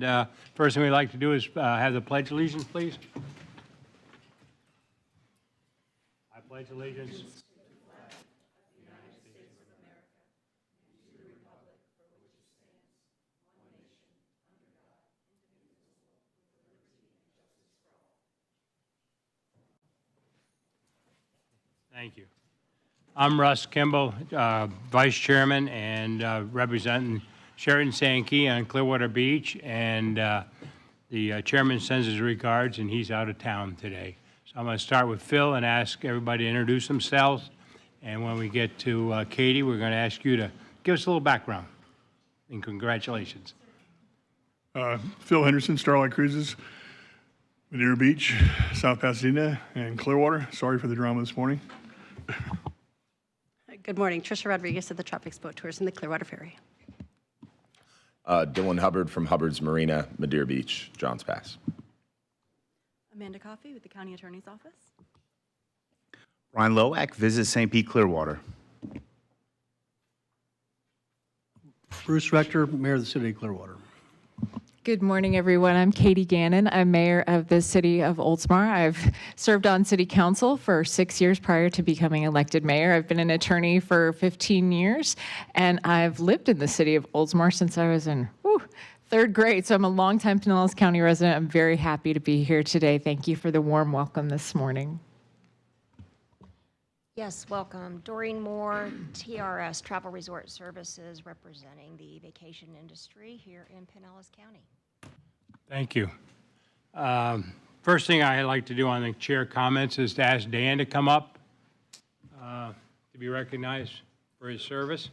And first thing we'd like to do is have the Pledge of Allegiance, please. I pledge allegiance. Thank you. I'm Russ Kimball, Vice Chairman and representing Sheraton Sankey on Clearwater Beach. And the chairman sends his regards, and he's out of town today. So I'm going to start with Phil and ask everybody to introduce themselves. And when we get to Katie, we're going to ask you to give us a little background. And congratulations. Phil Henderson, Starlight Cruises, Madeira Beach, South Pasadena, and Clearwater. Sorry for the drama this morning. Good morning. Trisha Rodriguez of the Tropics Boat Tours and the Clearwater Ferry. Dylan Hubbard from Hubbard's Marina, Madeira Beach, Johns Pass. Amanda Coffey with the County Attorney's Office. Ryan Lowack, Visit St. Pete Clearwater. Bruce Rector, Mayor of the City of Clearwater. Good morning, everyone. I'm Katie Gannon. I'm mayor of the city of Oldsmar. I've served on city council for 6 years prior to becoming elected mayor. I've been an attorney for 15 years, and I've lived in the city of Oldsmar since I was in third grade. So I'm a longtime Pinellas County resident. I'm very happy to be here today. Thank you for the warm welcome this morning. Yes, welcome. Doreen Moore, TRS, Travel Resort Services, representing the vacation industry here in Pinellas County. Thank you. First thing I'd like to do on the chair comments is to ask Dan to come up to be recognized for his service.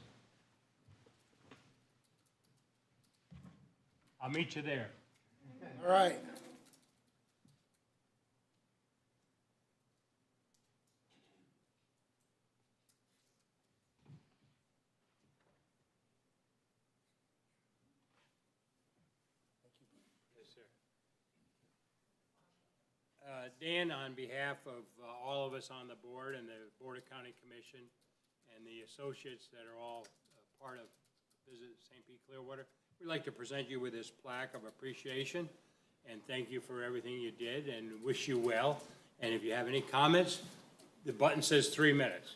I'll meet you there. All right. Dan, on behalf of all of us on the board and the Board of County Commission and the associates that are all part of Visit St. Pete Clearwater, we'd like to present you with this plaque of appreciation and thank you for everything you did and wish you well. And if you have any comments, the button says 3 minutes.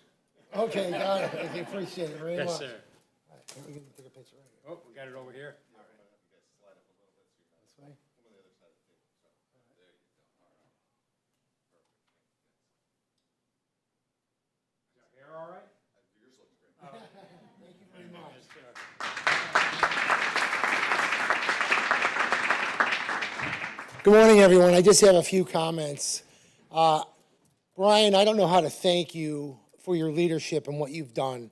Okay, got it. I appreciate it very much. Yes, sir. All right, we can take a picture right here. Oh, we got it over here. This way. Hair all right? Yours looks great. Thank you very much. Yes, sir. Good morning, everyone. I just have a few comments. Brian, I don't know how to thank you for your leadership and what you've done.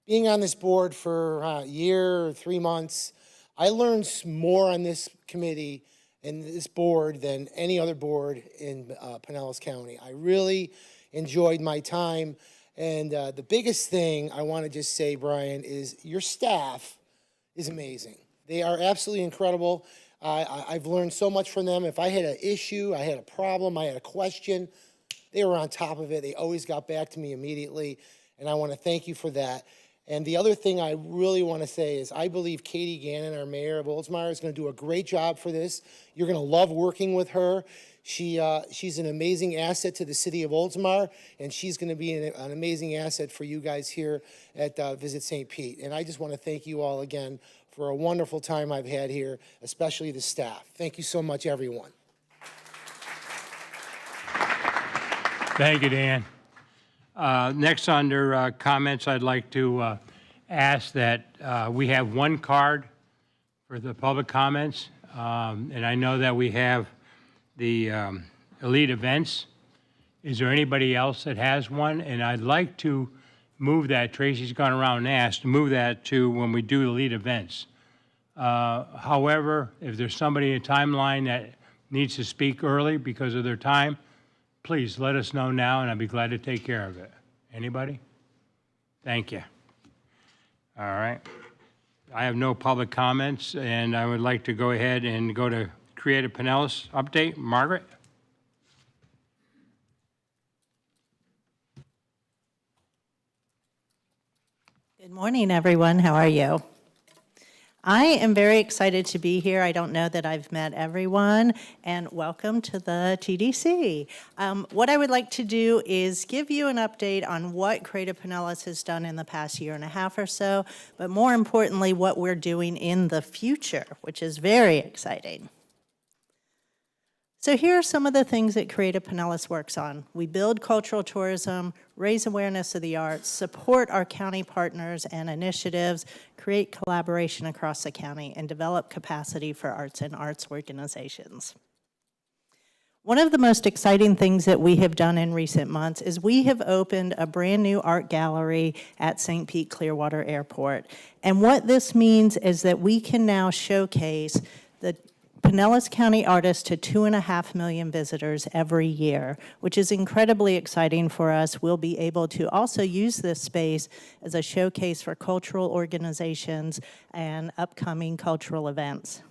Being on this board for a year or 3 months, I learned more on this committee and this board than any other board in Pinellas County. I really enjoyed my time. And the biggest thing I want to just say, Brian, is your staff is amazing. They are absolutely incredible. I've learned so much from them. If I had an issue, I had a problem, I had a question, they were on top of it. They always got back to me immediately, and I want to thank you for that. And the other thing I really want to say is I believe Katie Gannon, our mayor of Oldsmar, is going to do a great job for this. You're going to love working with her. She's an amazing asset to the city of Oldsmar, and she's going to be an amazing asset for you guys here at Visit St. Pete. And I just want to thank you all again for a wonderful time I've had here, especially the staff. Thank you so much, everyone. Thank you, Dan. Next, under comments, I'd like to ask that we have one card for the public comments. And I know that we have the elite events. Is there anybody else that has one? And I'd like to move that, Tracy's gone around and asked, to move that to when we do elite events. However, if there's somebody in a timeline that needs to speak early because of their time, please let us know now, and I'd be glad to take care of it. Anybody? Thank you. All right. I have no public comments, and I would like to go ahead and go to Creative Pinellas update. Margaret? Good morning, everyone. How are you? I am very excited to be here. I don't know that I've met everyone, and welcome to the TDC. What I would like to do is give you an update on what Creative Pinellas has done in the past year and a half or so, but more importantly, what we're doing in the future, which is very exciting. So here are some of the things that Creative Pinellas works on. We build cultural tourism, raise awareness of the arts, support our county partners and initiatives, create collaboration across the county, and develop capacity for arts and arts organizations. One of the most exciting things that we have done in recent months is we have opened a brand new art gallery at St. Pete Clearwater Airport. And what this means is that we can now showcase the Pinellas County artists to 2.5 million visitors every year, which is incredibly exciting for us. We'll be able to also use this space as a showcase for cultural organizations and upcoming cultural events.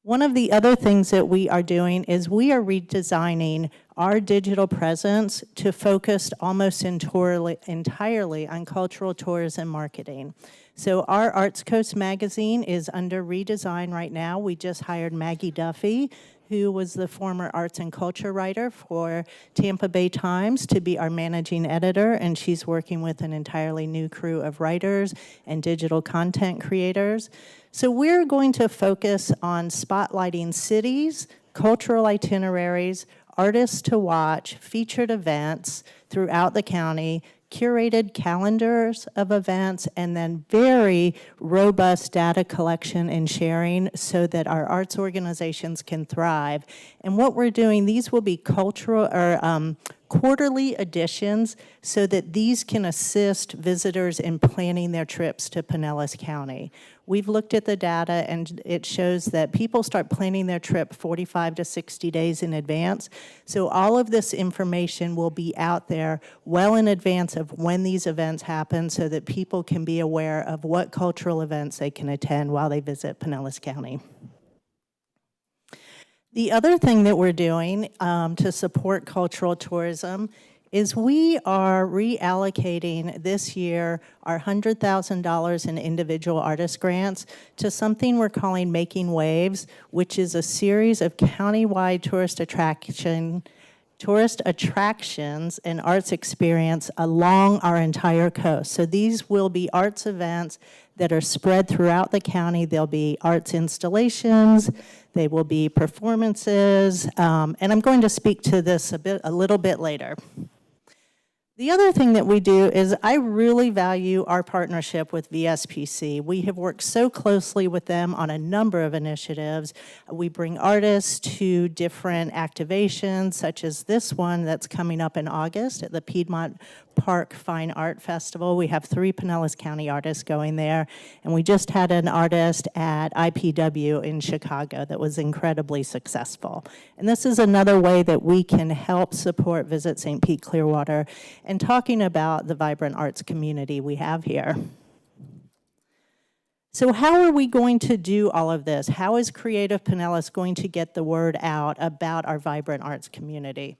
One of the other things that we are doing is we are redesigning our digital presence to focus almost entirely on cultural tourism marketing. So our Arts Coast magazine is under redesign right now. We just hired Maggie Duffy, who was the former arts and culture writer for Tampa Bay Times, to be our managing editor, and she's working with an entirely new crew of writers and digital content creators. So we're going to focus on spotlighting cities, cultural itineraries, artists to watch, featured events throughout the county, curated calendars of events, and then very robust data collection and sharing so that our arts organizations can thrive. And what we're doing, these will be cultural or quarterly editions so that these can assist visitors in planning their trips to Pinellas County. We've looked at the data and it shows that people start planning their trip 45 to 60 days in advance. So all of this information will be out there well in advance of when these events happen so that people can be aware of what cultural events they can attend while they visit Pinellas County. The other thing that we're doing to support cultural tourism is we are reallocating this year our $100,000 in individual artist grants to something we're calling Making Waves, which is a series of countywide tourist attractions and arts experience along our entire coast. So these will be arts events that are spread throughout the county. There'll be arts installations, they will be performances, and I'm going to speak to this a little bit later. The other thing that we do is I really value our partnership with VSPC. We have worked so closely with them on a number of initiatives. We bring artists to different activations, such as this one that's coming up in August at the Piedmont Park Fine Art Festival. We have 3 Pinellas County artists going there, and we just had an artist at IPW in Chicago that was incredibly successful. And this is another way that we can help support Visit St. Pete Clearwater and talking about the vibrant arts community we have here. So how are we going to do all of this? How is Creative Pinellas going to get the word out about our vibrant arts community?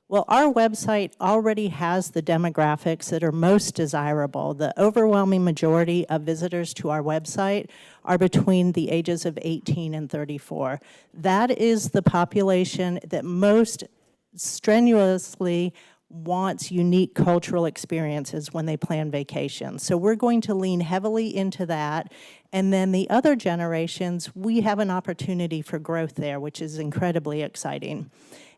Well, our website already has the demographics that are most desirable. The overwhelming majority of visitors to our website are between the ages of 18 and 34. That is the population that most strenuously wants unique cultural experiences when they plan vacations. So we're going to lean heavily into that. And then the other generations, we have an opportunity for growth there, which is incredibly exciting.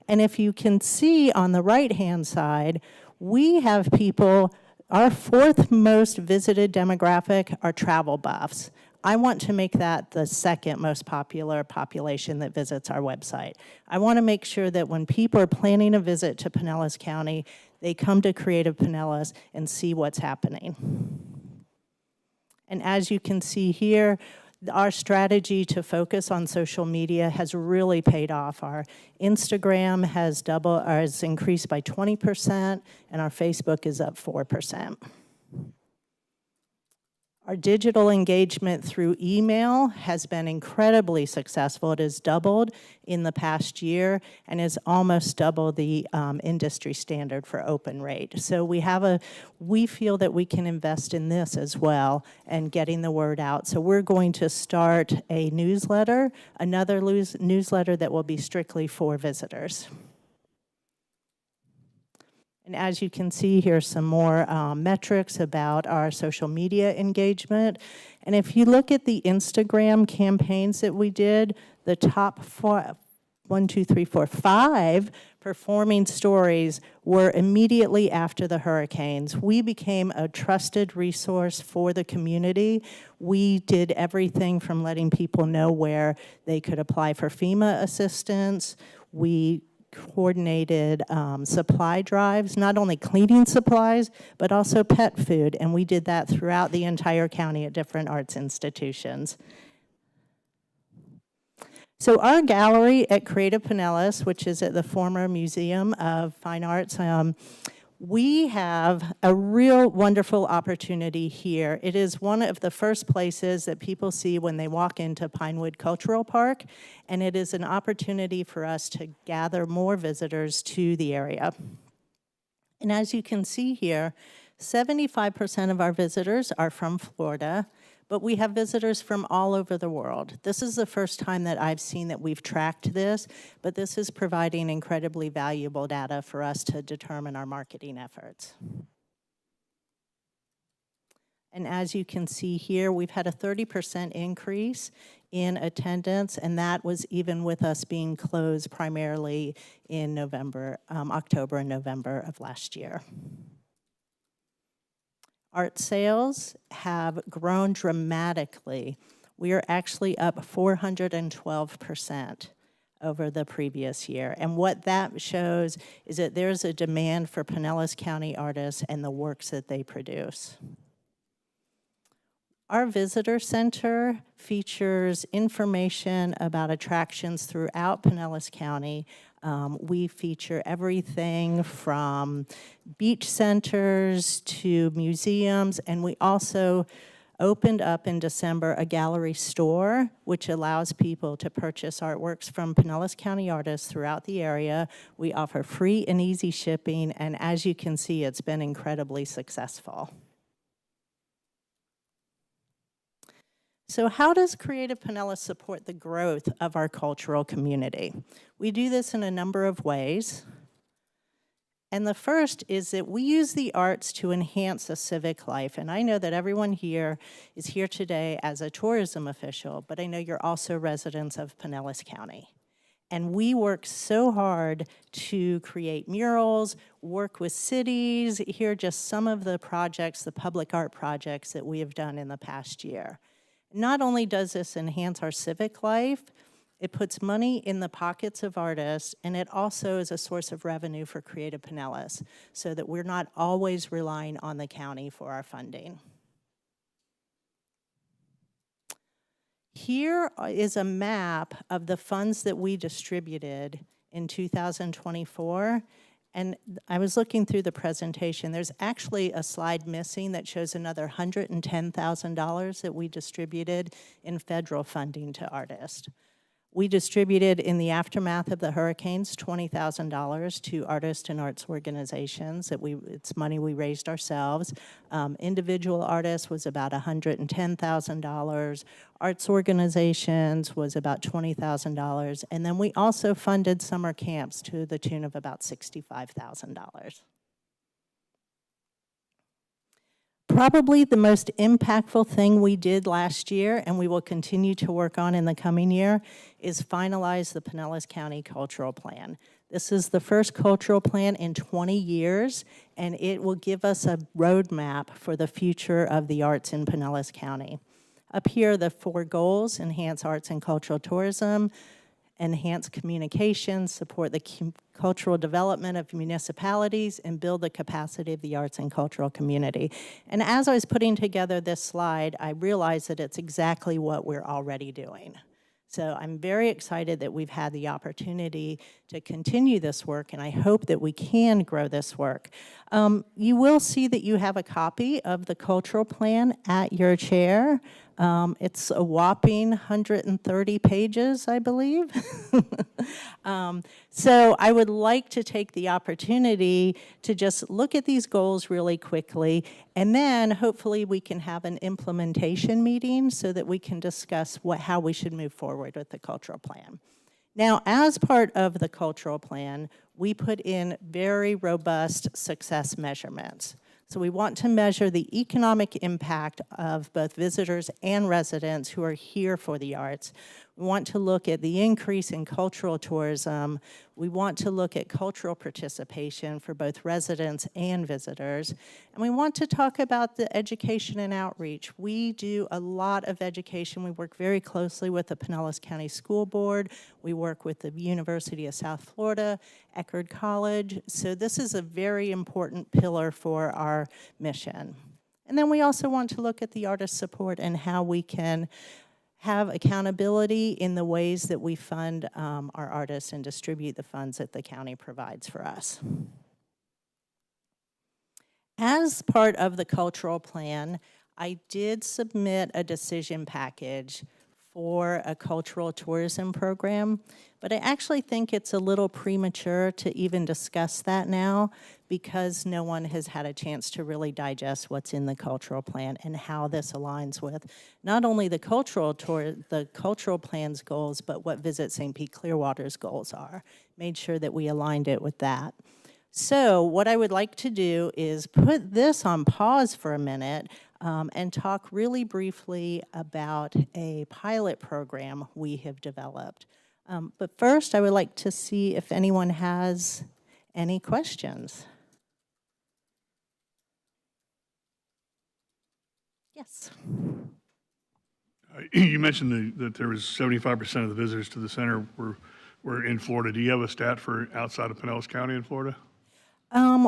And if you can see on the right-hand side, we have people, our 4th most visited demographic are travel buffs. I want to make that the 2nd most popular population that visits our website. I want to make sure that when people are planning a visit to Pinellas County, they come to Creative Pinellas and see what's happening. And as you can see here, our strategy to focus on social media has really paid off. Our Instagram has increased by 20%, and our Facebook is up 4%. Our digital engagement through email has been incredibly successful. It has doubled in the past year and is almost double the industry standard for open rate. So we feel that we can invest in this as well and getting the word out. So we're going to start a newsletter, another newsletter that will be strictly for visitors. And as you can see, here's some more metrics about our social media engagement. And if you look at the Instagram campaigns that we did, the top 5 performing stories were immediately after the hurricanes. We became a trusted resource for the community. We did everything from letting people know where they could apply for FEMA assistance. We coordinated supply drives, not only cleaning supplies, but also pet food. And we did that throughout the entire county at different arts institutions. So our gallery at Creative Pinellas, which is at the former Museum of Fine Arts, we have a real wonderful opportunity here. It is one of the first places that people see when they walk into Pinewood Cultural Park, and it is an opportunity for us to gather more visitors to the area. And as you can see here, 75% of our visitors are from Florida, but we have visitors from all over the world. This is the first time that I've seen that we've tracked this, but this is providing incredibly valuable data for us to determine our marketing efforts. And as you can see here, we've had a 30% increase in attendance, and that was even with us being closed primarily in October and November of last year. Art sales have grown dramatically. We are actually up 412% over the previous year. And what that shows is that there's a demand for Pinellas County artists and the works that they produce. Our visitor center features information about attractions throughout Pinellas County. We feature everything from beach centers to museums, and we also opened up in December a gallery store, which allows people to purchase artworks from Pinellas County artists throughout the area. We offer free and easy shipping, and as you can see, it's been incredibly successful. So how does Creative Pinellas support the growth of our cultural community? We do this in a number of ways. And the first is that we use the arts to enhance a civic life. And I know that everyone here is here today as a tourism official, but I know you're also residents of Pinellas County. And we work so hard to create murals, work with cities. Here are just some of the projects, the public art projects that we have done in the past year. Not only does this enhance our civic life, it puts money in the pockets of artists, and it also is a source of revenue for Creative Pinellas, so that we're not always relying on the county for our funding. Here is a map of the funds that we distributed in 2024. And I was looking through the presentation. There's actually a slide missing that shows another $110,000 that we distributed in federal funding to artists. We distributed in the aftermath of the hurricanes $20,000 to artists and arts organizations. It's money we raised ourselves. Individual artists was about $110,000. Arts organizations was about $20,000. And then we also funded summer camps to the tune of about $65,000. Probably the most impactful thing we did last year, and we will continue to work on in the coming year, is finalize the Pinellas County Cultural Plan. This is the first cultural plan in 20 years, and it will give us a roadmap for the future of the arts in Pinellas County. Up here are the 4 goals: enhance arts and cultural tourism, enhance communications, support the cultural development of municipalities, and build the capacity of the arts and cultural community. And as I was putting together this slide, I realized that it's exactly what we're already doing. So I'm very excited that we've had the opportunity to continue this work, and I hope that we can grow this work. You will see that you have a copy of the cultural plan at your chair. It's a whopping 130 pages, I believe. So I would like to take the opportunity to just look at these goals really quickly, and then hopefully we can have an implementation meeting so that we can discuss how we should move forward with the cultural plan. Now, as part of the cultural plan, we put in very robust success measurements. So we want to measure the economic impact of both visitors and residents who are here for the arts. We want to look at the increase in cultural tourism. We want to look at cultural participation for both residents and visitors. And we want to talk about the education and outreach. We do a lot of education. We work very closely with the Pinellas County School Board. We work with the University of South Florida, Eckerd College. So this is a very important pillar for our mission. And then we also want to look at the artist support and how we can have accountability in the ways that we fund our artists and distribute the funds that the county provides for us. As part of the cultural plan, I did submit a decision package for a cultural tourism program, but I actually think it's a little premature to even discuss that now because no one has had a chance to really digest what's in the cultural plan and how this aligns with not only the cultural plan's goals, but what Visit St. Pete Clearwater's goals are. Made sure that we aligned it with that. So what I would like to do is put this on pause for a minute and talk really briefly about a pilot program we have developed. But first, I would like to see if anyone has any questions. Yes. You mentioned that there was 75% of the visitors to the center were in Florida. Do you have a stat for outside of Pinellas County in Florida?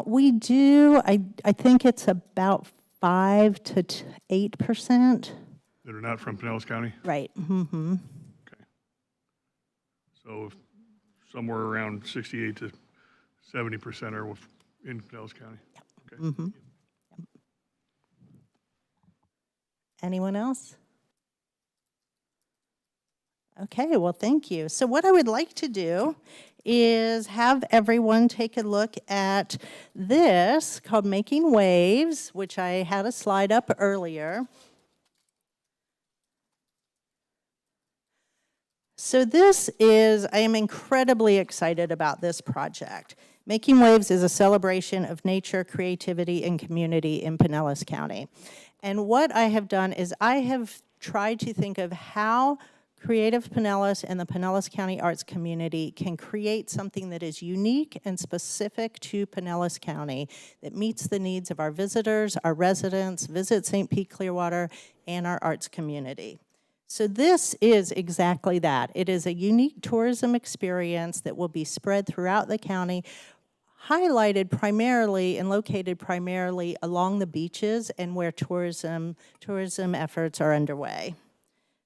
We do. I think it's about 5 to 8%. That are not from Pinellas County? Right. Mm-hmm. Okay. So somewhere around 68 to 70% are in Pinellas County? Yep. Okay. Mm-hmm. Yep. Anyone else? Okay, well, thank you. So what I would like to do is have everyone take a look at this called Making Waves, which I had a slide up earlier. So this is, I am incredibly excited about this project. Making Waves is a celebration of nature, creativity, and community in Pinellas County. And what I have done is I have tried to think of how Creative Pinellas and the Pinellas County arts community can create something that is unique and specific to Pinellas County that meets the needs of our visitors, our residents, Visit St. Pete Clearwater, and our arts community. So this is exactly that. It is a unique tourism experience that will be spread throughout the county, highlighted primarily and located primarily along the beaches and where tourism efforts are underway.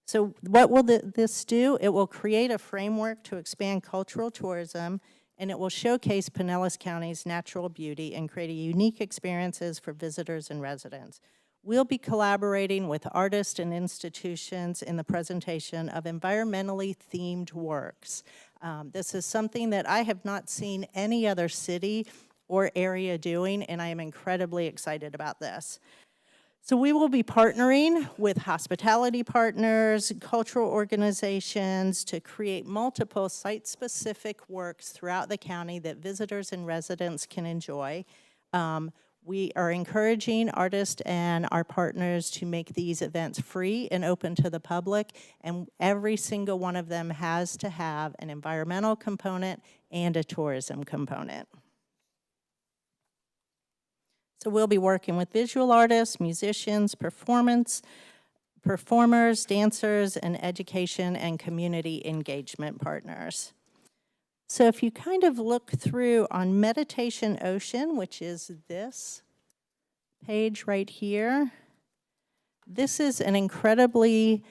So what will this do? It will create a framework to expand cultural tourism, and it will showcase Pinellas County's natural beauty and create unique experiences for visitors and residents. We'll be collaborating with artists and institutions in the presentation of environmentally themed works. This is something that I have not seen any other city or area doing, and I am incredibly excited about this. So we will be partnering with hospitality partners, cultural organizations to create multiple site-specific works throughout the county that visitors and residents can enjoy. We are encouraging artists and our partners to make these events free and open to the public, and every single one of them has to have an environmental component and a tourism component. So we'll be working with visual artists, musicians, performers, dancers, and education and community engagement partners. So if you kind of look through on Meditation Ocean, which is this page right here, this is an incredibly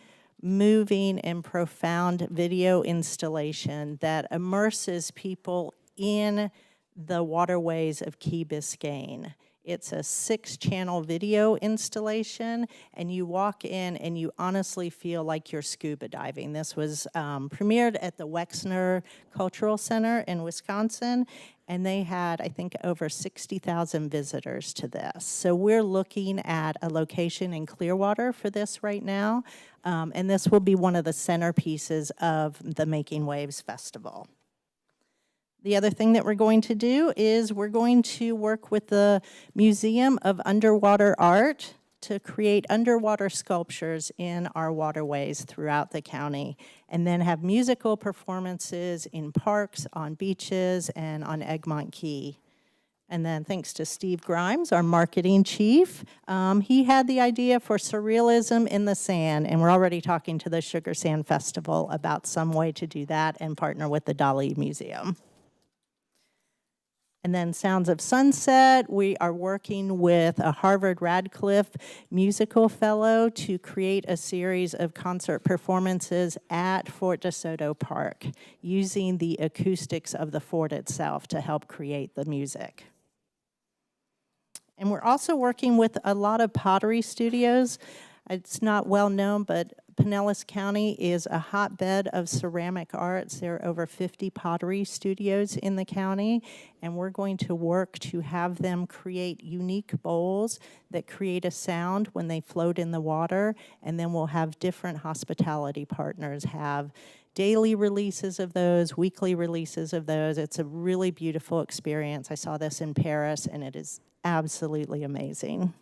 moving and profound video installation that immerses people in the waterways of Key Biscayne. It's a 6-channel video installation, and you walk in and you honestly feel like you're scuba diving. This was premiered at the Wexner Cultural Center in Wisconsin, and they had, I think, over 60,000 visitors to this. So we're looking at a location in Clearwater for this right now, and this will be one of the centerpieces of the Making Waves Festival. The other thing that we're going to do is we're going to work with the Museum of Underwater Art to create underwater sculptures in our waterways throughout the county, and then have musical performances in parks, on beaches, and on Egmont Key. And then thanks to Steve Grimes, our marketing chief, he had the idea for Surrealism in the Sand, and we're already talking to the Sugar Sand Festival about some way to do that and partner with the Dali Museum. And then Sounds of Sunset, we are working with a Harvard Radcliffe musical fellow to create a series of concert performances at Fort DeSoto Park, using the acoustics of the fort itself to help create the music. And we're also working with a lot of pottery studios. It's not well known, but Pinellas County is a hotbed of ceramic arts. There are over 50 pottery studios in the county, and we're going to work to have them create unique bowls that create a sound when they float in the water, and then we'll have different hospitality partners have daily releases of those, weekly releases of those. It's a really beautiful experience. I saw this in Paris, and it is absolutely amazing.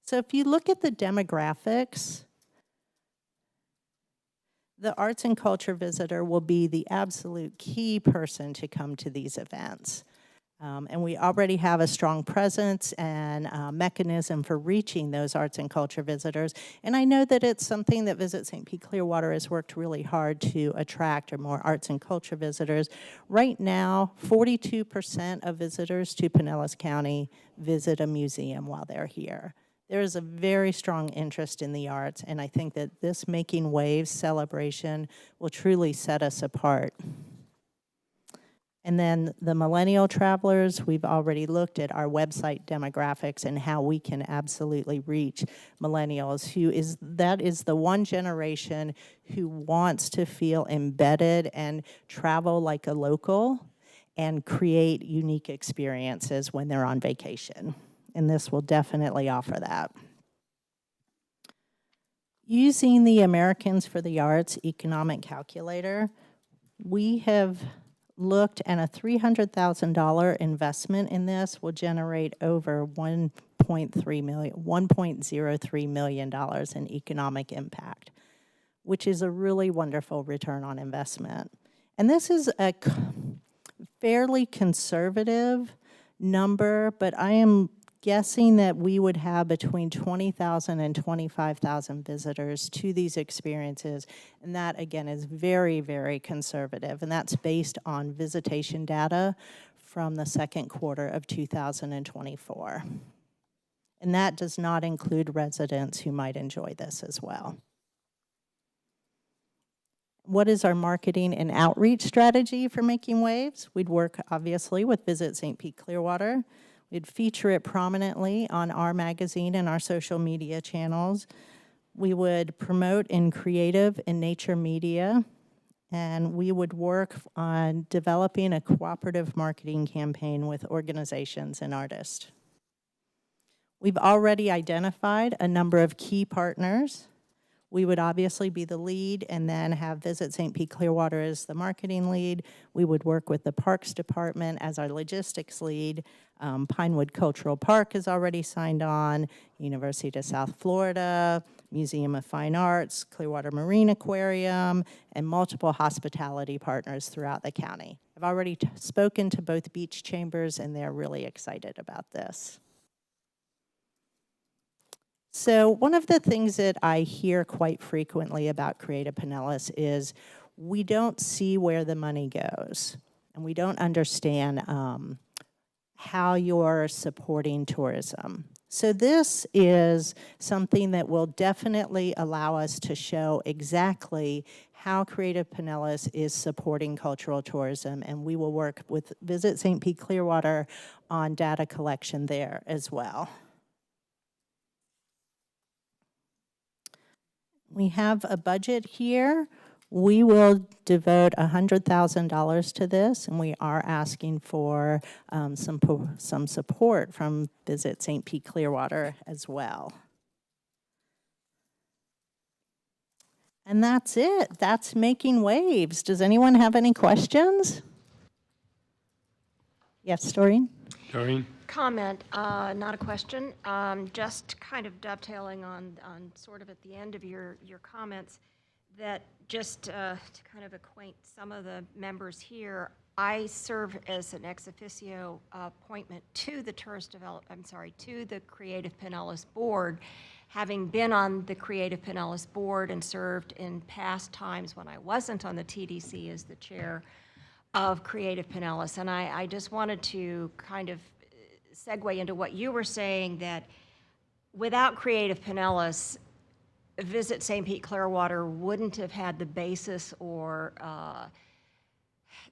So if you look at the demographics, the arts and culture visitor will be the absolute key person to come to these events. And we already have a strong presence and mechanism for reaching those arts and culture visitors. And I know that it's something that Visit St. Pete Clearwater has worked really hard to attract, or more arts and culture visitors. Right now, 42% of visitors to Pinellas County visit a museum while they're here. There is a very strong interest in the arts, and I think that this Making Waves celebration will truly set us apart. And then the millennial travelers, we've already looked at our website demographics and how we can absolutely reach millennials, that is the one generation who wants to feel embedded and travel like a local and create unique experiences when they're on vacation. And this will definitely offer that. Using the Americans for the Arts economic calculator, we have looked at a $300,000 investment in this will generate over $1.03 million in economic impact, which is a really wonderful return on investment. And this is a fairly conservative number, but I am guessing that we would have between 20,000 and 25,000 visitors to these experiences. And that, again, is very, very conservative. And that's based on visitation data from the second quarter of 2024. And that does not include residents who might enjoy this as well. What is our marketing and outreach strategy for Making Waves? We'd work, obviously, with Visit St. Pete Clearwater. We'd feature it prominently on our magazine and our social media channels. We would promote in creative and nature media, and we would work on developing a cooperative marketing campaign with organizations and artists. We've already identified a number of key partners. We would obviously be the lead and then have Visit St. Pete Clearwater as the marketing lead. We would work with the Parks Department as our logistics lead. Pinewood Cultural Park is already signed on, University of South Florida, Museum of Fine Arts, Clearwater Marine Aquarium, and multiple hospitality partners throughout the county. I've already spoken to both beach chambers, and they're really excited about this. So one of the things that I hear quite frequently about Creative Pinellas is we don't see where the money goes, and we don't understand how you're supporting tourism. So this is something that will definitely allow us to show exactly how Creative Pinellas is supporting cultural tourism, and we will work with Visit St. Pete Clearwater on data collection there as well. We have a budget here. We will devote $100,000 to this, and we are asking for some support from Visit St. Pete Clearwater as well. And that's it. That's Making Waves. Does anyone have any questions? Yes, Doreen? Doreen? Comment, not a question. Just kind of dovetailing on sort of at the end of your comments, that just to kind of acquaint some of the members here, I serve as an ex officio appointment to the to the Creative Pinellas Board, having been on the Creative Pinellas Board and served in past times when I wasn't on the TDC as the chair of Creative Pinellas. And I just wanted to kind of segue into what you were saying, that without Creative Pinellas, Visit St. Pete Clearwater wouldn't have had the basis or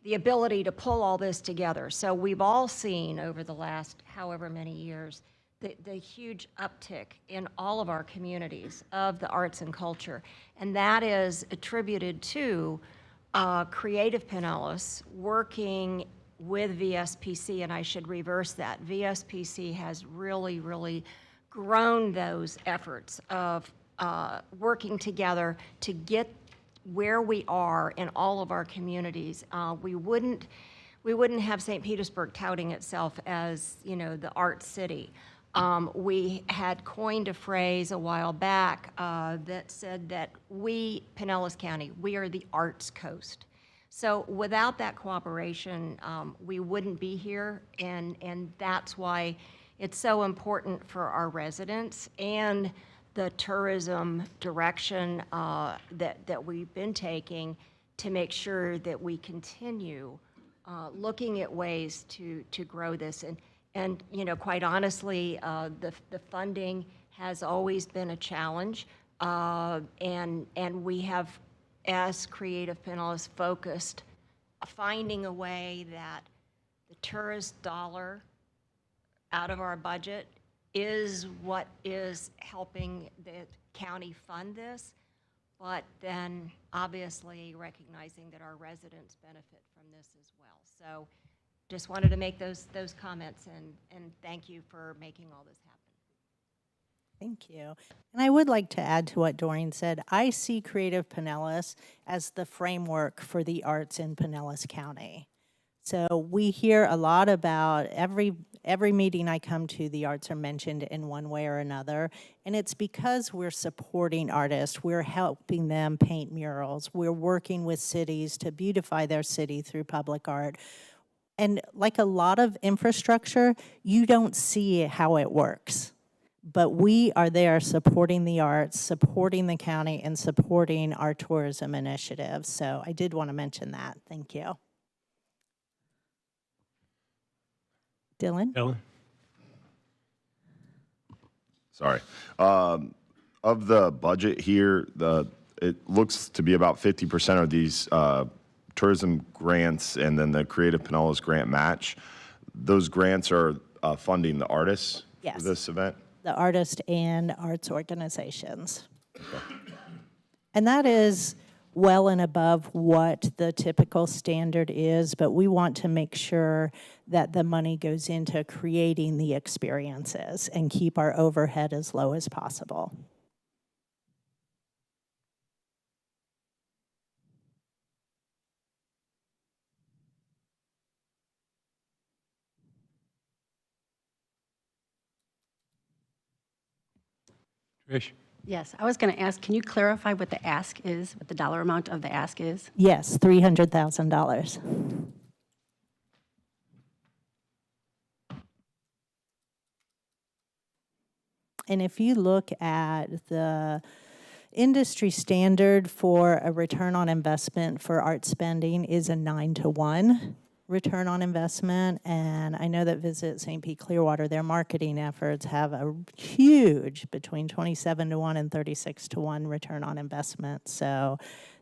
the ability to pull all this together. So we've all seen over the last however many years the huge uptick in all of our communities of the arts and culture. And that is attributed to Creative Pinellas working with VSPC, and I should reverse that. VSPC has really, really grown those efforts of working together to get where we are in all of our communities. We wouldn't have St. Petersburg touting itself as, you know, the art city. We had coined a phrase a while back that said that we, Pinellas County, we are the arts coast. So without that cooperation, we wouldn't be here, and that's why it's so important for our residents and the tourism direction that we've been taking to make sure that we continue looking at ways to grow this. And you know, quite honestly, the funding has always been a challenge, and we have, as Creative Pinellas, focused finding a way that the tourist dollar out of our budget is what is helping the county fund this, but then obviously recognizing that our residents benefit from this as well. So just wanted to make those comments, and thank you for making all this happen. Thank you. And I would like to add to what Doreen said. I see Creative Pinellas as the framework for the arts in Pinellas County. So we hear a lot about every meeting I come to, the arts are mentioned in one way or another, and it's because we're supporting artists, we're helping them paint murals, we're working with cities to beautify their city through public art. And like a lot of infrastructure, you don't see how it works. But we are there supporting the arts, supporting the county, and supporting our tourism initiatives. So I did want to mention that. Thank you. Dylan? Dylan? Sorry. Of the budget here, it looks to be about 50% of these tourism grants and then the Creative Pinellas grant match. Those grants are funding the artists Yes. for this event? The artists and arts organizations. Okay. And that is well and above what the typical standard is, but we want to make sure that the money goes into creating the experiences and keep our overhead as low as possible. Trish? Yes, I was going to ask, can you clarify what the ask is, what the dollar amount of the ask is? Yes, $300,000. And if you look at the industry standard for a return on investment for art spending is a 9 to 1. return on investment, and I know that Visit St. Pete Clearwater, their marketing efforts have a huge, between 27 to 1 and 36 to 1 return on investment. So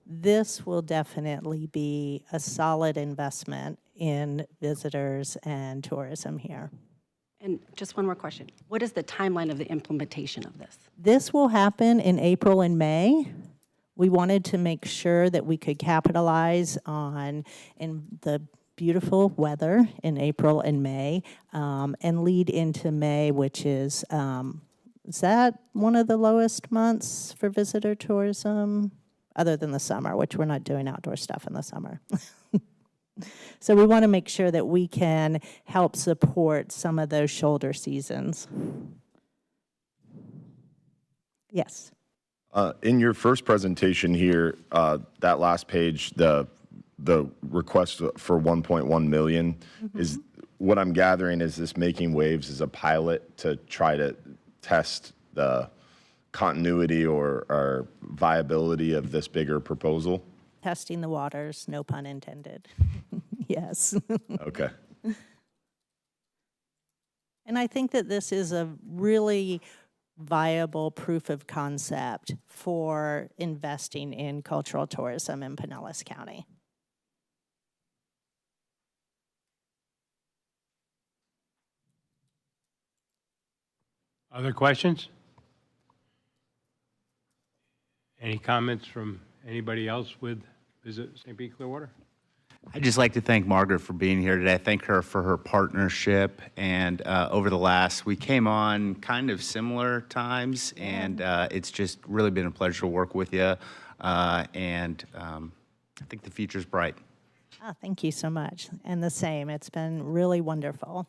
this will definitely be a solid investment in visitors and tourism here. And just one more question. What is the timeline of the implementation of this? This will happen in April and May. We wanted to make sure that we could capitalize on in the beautiful weather in April and May, and lead into May, which is that one of the lowest months for visitor tourism, other than the summer, which we're not doing outdoor stuff in the summer. So we want to make sure that we can help support some of those shoulder seasons. Yes. In your first presentation here, that last page, the request for 1.1 million is what I'm gathering is this Making Waves is a pilot to try to test the continuity or viability of this bigger proposal. Testing the waters, no pun intended. Yes. Okay. And I think that this is a really viable proof of concept for investing in cultural tourism in Pinellas County. Other questions? Any comments from anybody else with Visit St. Pete Clearwater? I'd just like to thank Margaret for being here today. Thank her for her partnership. And over the last, we came on kind of similar times, and it's just really been a pleasure to work with you. I think the future's bright. Oh, thank you so much. And the same. It's been really wonderful.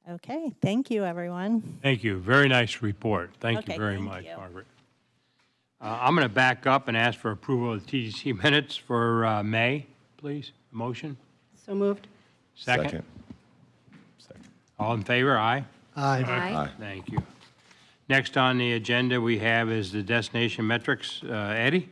Okay, thank you, everyone. Thank you. Very nice report. Thank Okay, you very thank much, you. Margaret. I'm going to back up and ask for approval of the TDC minutes for May, please. Motion? So moved? Second? All in favor? Aye. Aye. Aye. Thank you. Next on the agenda we have is the destination metrics. Eddie?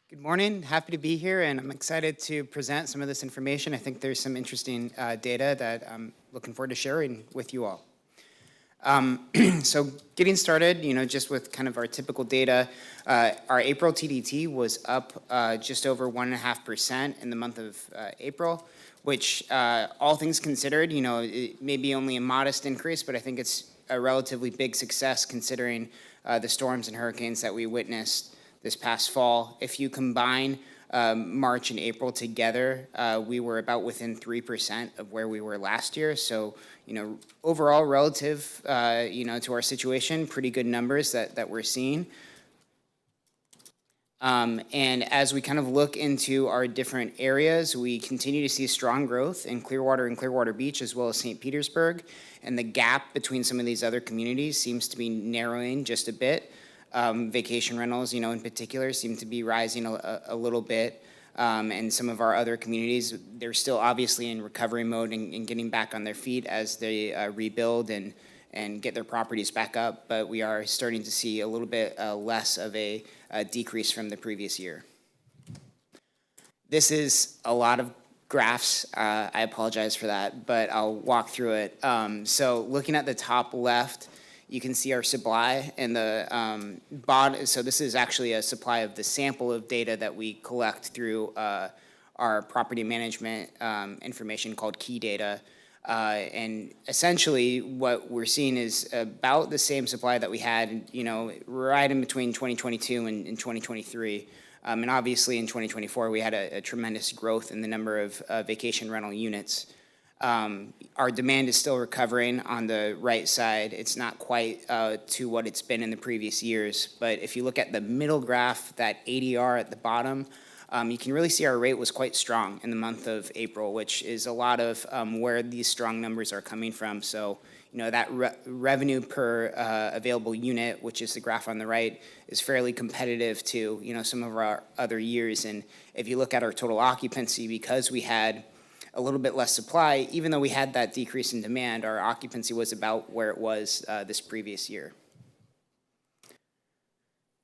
Good morning. Happy to be here, and I'm excited to present some of this information. I think there's some interesting data that I'm looking forward to sharing with you all. So getting started, just with kind of our typical data, our April TDT was up just over 1.5% in the month of April, which all things considered, it may be only a modest increase, but I think it's a relatively big success considering the storms and hurricanes that we witnessed this past fall. If you combine March and April together, we were about within 3% of where we were last year. So, overall relative, to our situation, pretty good numbers that we're seeing. And as we kind of look into our different areas, we continue to see strong growth in Clearwater and Clearwater Beach, as well as St. Petersburg. And the gap between some of these other communities seems to be narrowing just a bit. Vacation rentals, in particular, seem to be rising a little bit. And some of our other communities, they're still obviously in recovery mode and getting back on their feet as they rebuild and get their properties back up. But we are starting to see a little bit less of a decrease from the previous year. This is a lot of graphs. I apologize for that, but I'll walk through it. So looking at the top left, you can see our supply and the bottom. So this is actually a supply of the sample of data that we collect through our property management information called key data. And essentially what we're seeing is about the same supply that we had, right in between 2022 and 2023. And obviously in 2024, we had a tremendous growth in the number of vacation rental units. Our demand is still recovering on the right side. It's not quite to what it's been in the previous years. But if you look at the middle graph, that ADR at the bottom, you can really see our rate was quite strong in the month of April, which is a lot of where these strong numbers are coming from. So, that revenue per available unit, which is the graph on the right, is fairly competitive to, some of our other years. And if you look at our total occupancy, because we had a little bit less supply. Even though we had that decrease in demand, our occupancy was about where it was this previous year.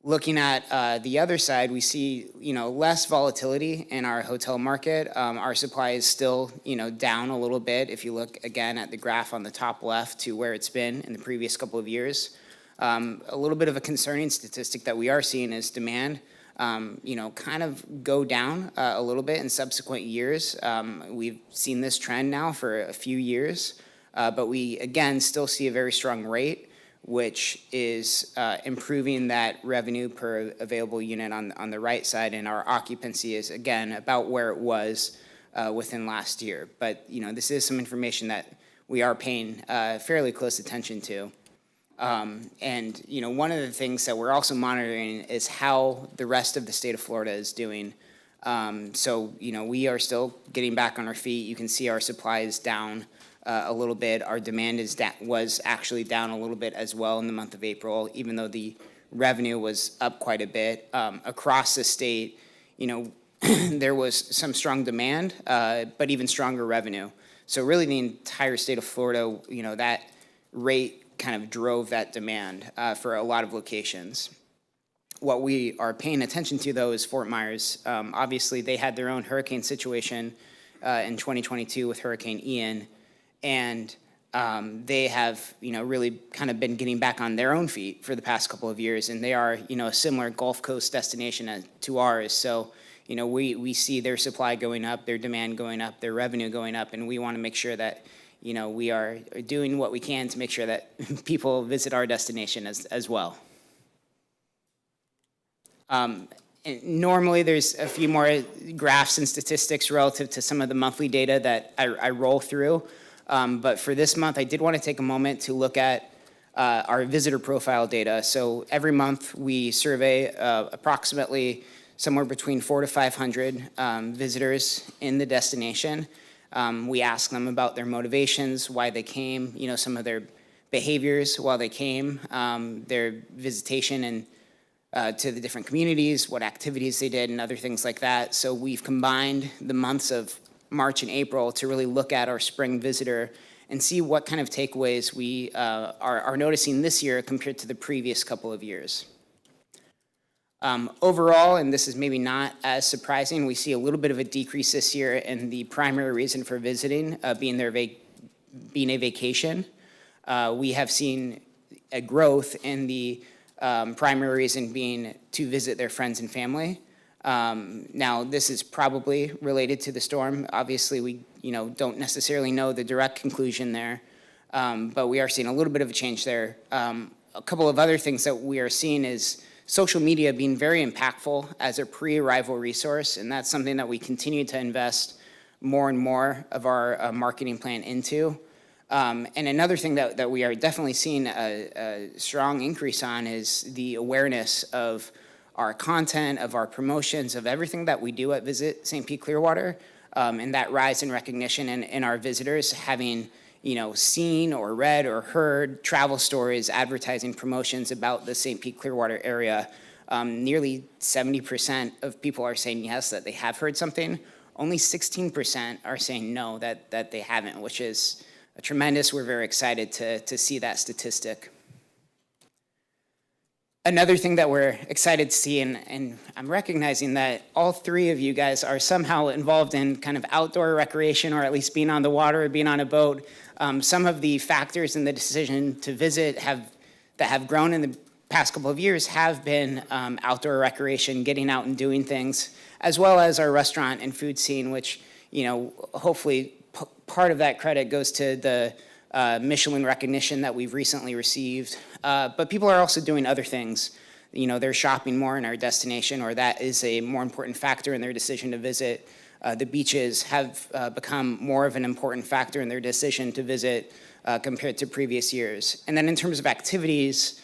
Looking at the other side, we see, less volatility in our hotel market. Our supply is still, down a little bit. If you look again at the graph on the top left to where it's been in the previous couple of years. A little bit of a concerning statistic that we are seeing is demand, kind of go down a little bit in subsequent years. We've seen this trend now for a few years, but we, again, still see a very strong rate, which is improving that revenue per available unit on the right side, and our occupancy is, again, about where it was within last year. But, this is some information that we are paying fairly close attention to. And, one of the things that we're also monitoring is how the rest of the state of Florida is doing. So, we are still getting back on our feet. You can see our supply is down a little bit. Our demand was actually down a little bit as well in the month of April, even though the revenue was up quite a bit. Across the state, there was some strong demand, but even stronger revenue. So really the entire state of Florida, that rate kind of drove that demand for a lot of locations. What we are paying attention to, though, is Fort Myers. Obviously, they had their own hurricane situation in 2022 with Hurricane Ian, and they have, really kind of been getting back on their own feet for the past couple of years, and they are, a similar Gulf Coast destination to ours. So, we see their supply going up, their demand going up, their revenue going up, and we want to make sure that, we are doing what we can to make sure that people visit our destination as well. Normally, there's a few more graphs and statistics relative to some of the monthly data that I roll through. But for this month, I did want to take a moment to look at our visitor profile data. So every month, we survey approximately somewhere between 400 to 500 visitors in the destination. We ask them about their motivations, why they came, some of their behaviors while they came, their visitation and to the different communities, what activities they did, and other things like that. So we've combined the months of March and April to really look at our spring visitor and see what kind of takeaways we are noticing this year compared to the previous couple of years. Overall, and this is maybe not as surprising, we see a little bit of a decrease this year in the primary reason for visiting being a vacation. We have seen a growth in the primary reason being to visit their friends and family. Now, this is probably related to the storm. Obviously, we don't necessarily know the direct conclusion there, but we are seeing a little bit of a change there. A couple of other things that we are seeing is social media being very impactful as a pre-arrival resource, and that's something that we continue to invest more and more of our marketing plan into. And another thing that we are definitely seeing a strong increase on is the awareness of our content, of our promotions, of everything that we do at Visit St. Pete Clearwater, and that rise in recognition in our visitors having seen or read or heard travel stories, advertising promotions about the St. Pete Clearwater area. Nearly 70% of people are saying yes, that they have heard something. Only 16% are saying no, that they haven't, which is tremendous. We're very excited to see that statistic. Another thing that we're excited to see, and I'm recognizing that all three of you guys are somehow involved in kind of outdoor recreation, or at least being on the water or being on a boat. Some of the factors in the decision to visit that have grown in the past couple of years have been outdoor recreation, getting out and doing things, as well as our restaurant and food scene, which, hopefully part of that credit goes to the Michelin recognition that we've recently received. But people are also doing other things. They're shopping more in our destination, or that is a more important factor in their decision to visit. The beaches have become more of an important factor in their decision to visit compared to previous years. And then in terms of activities,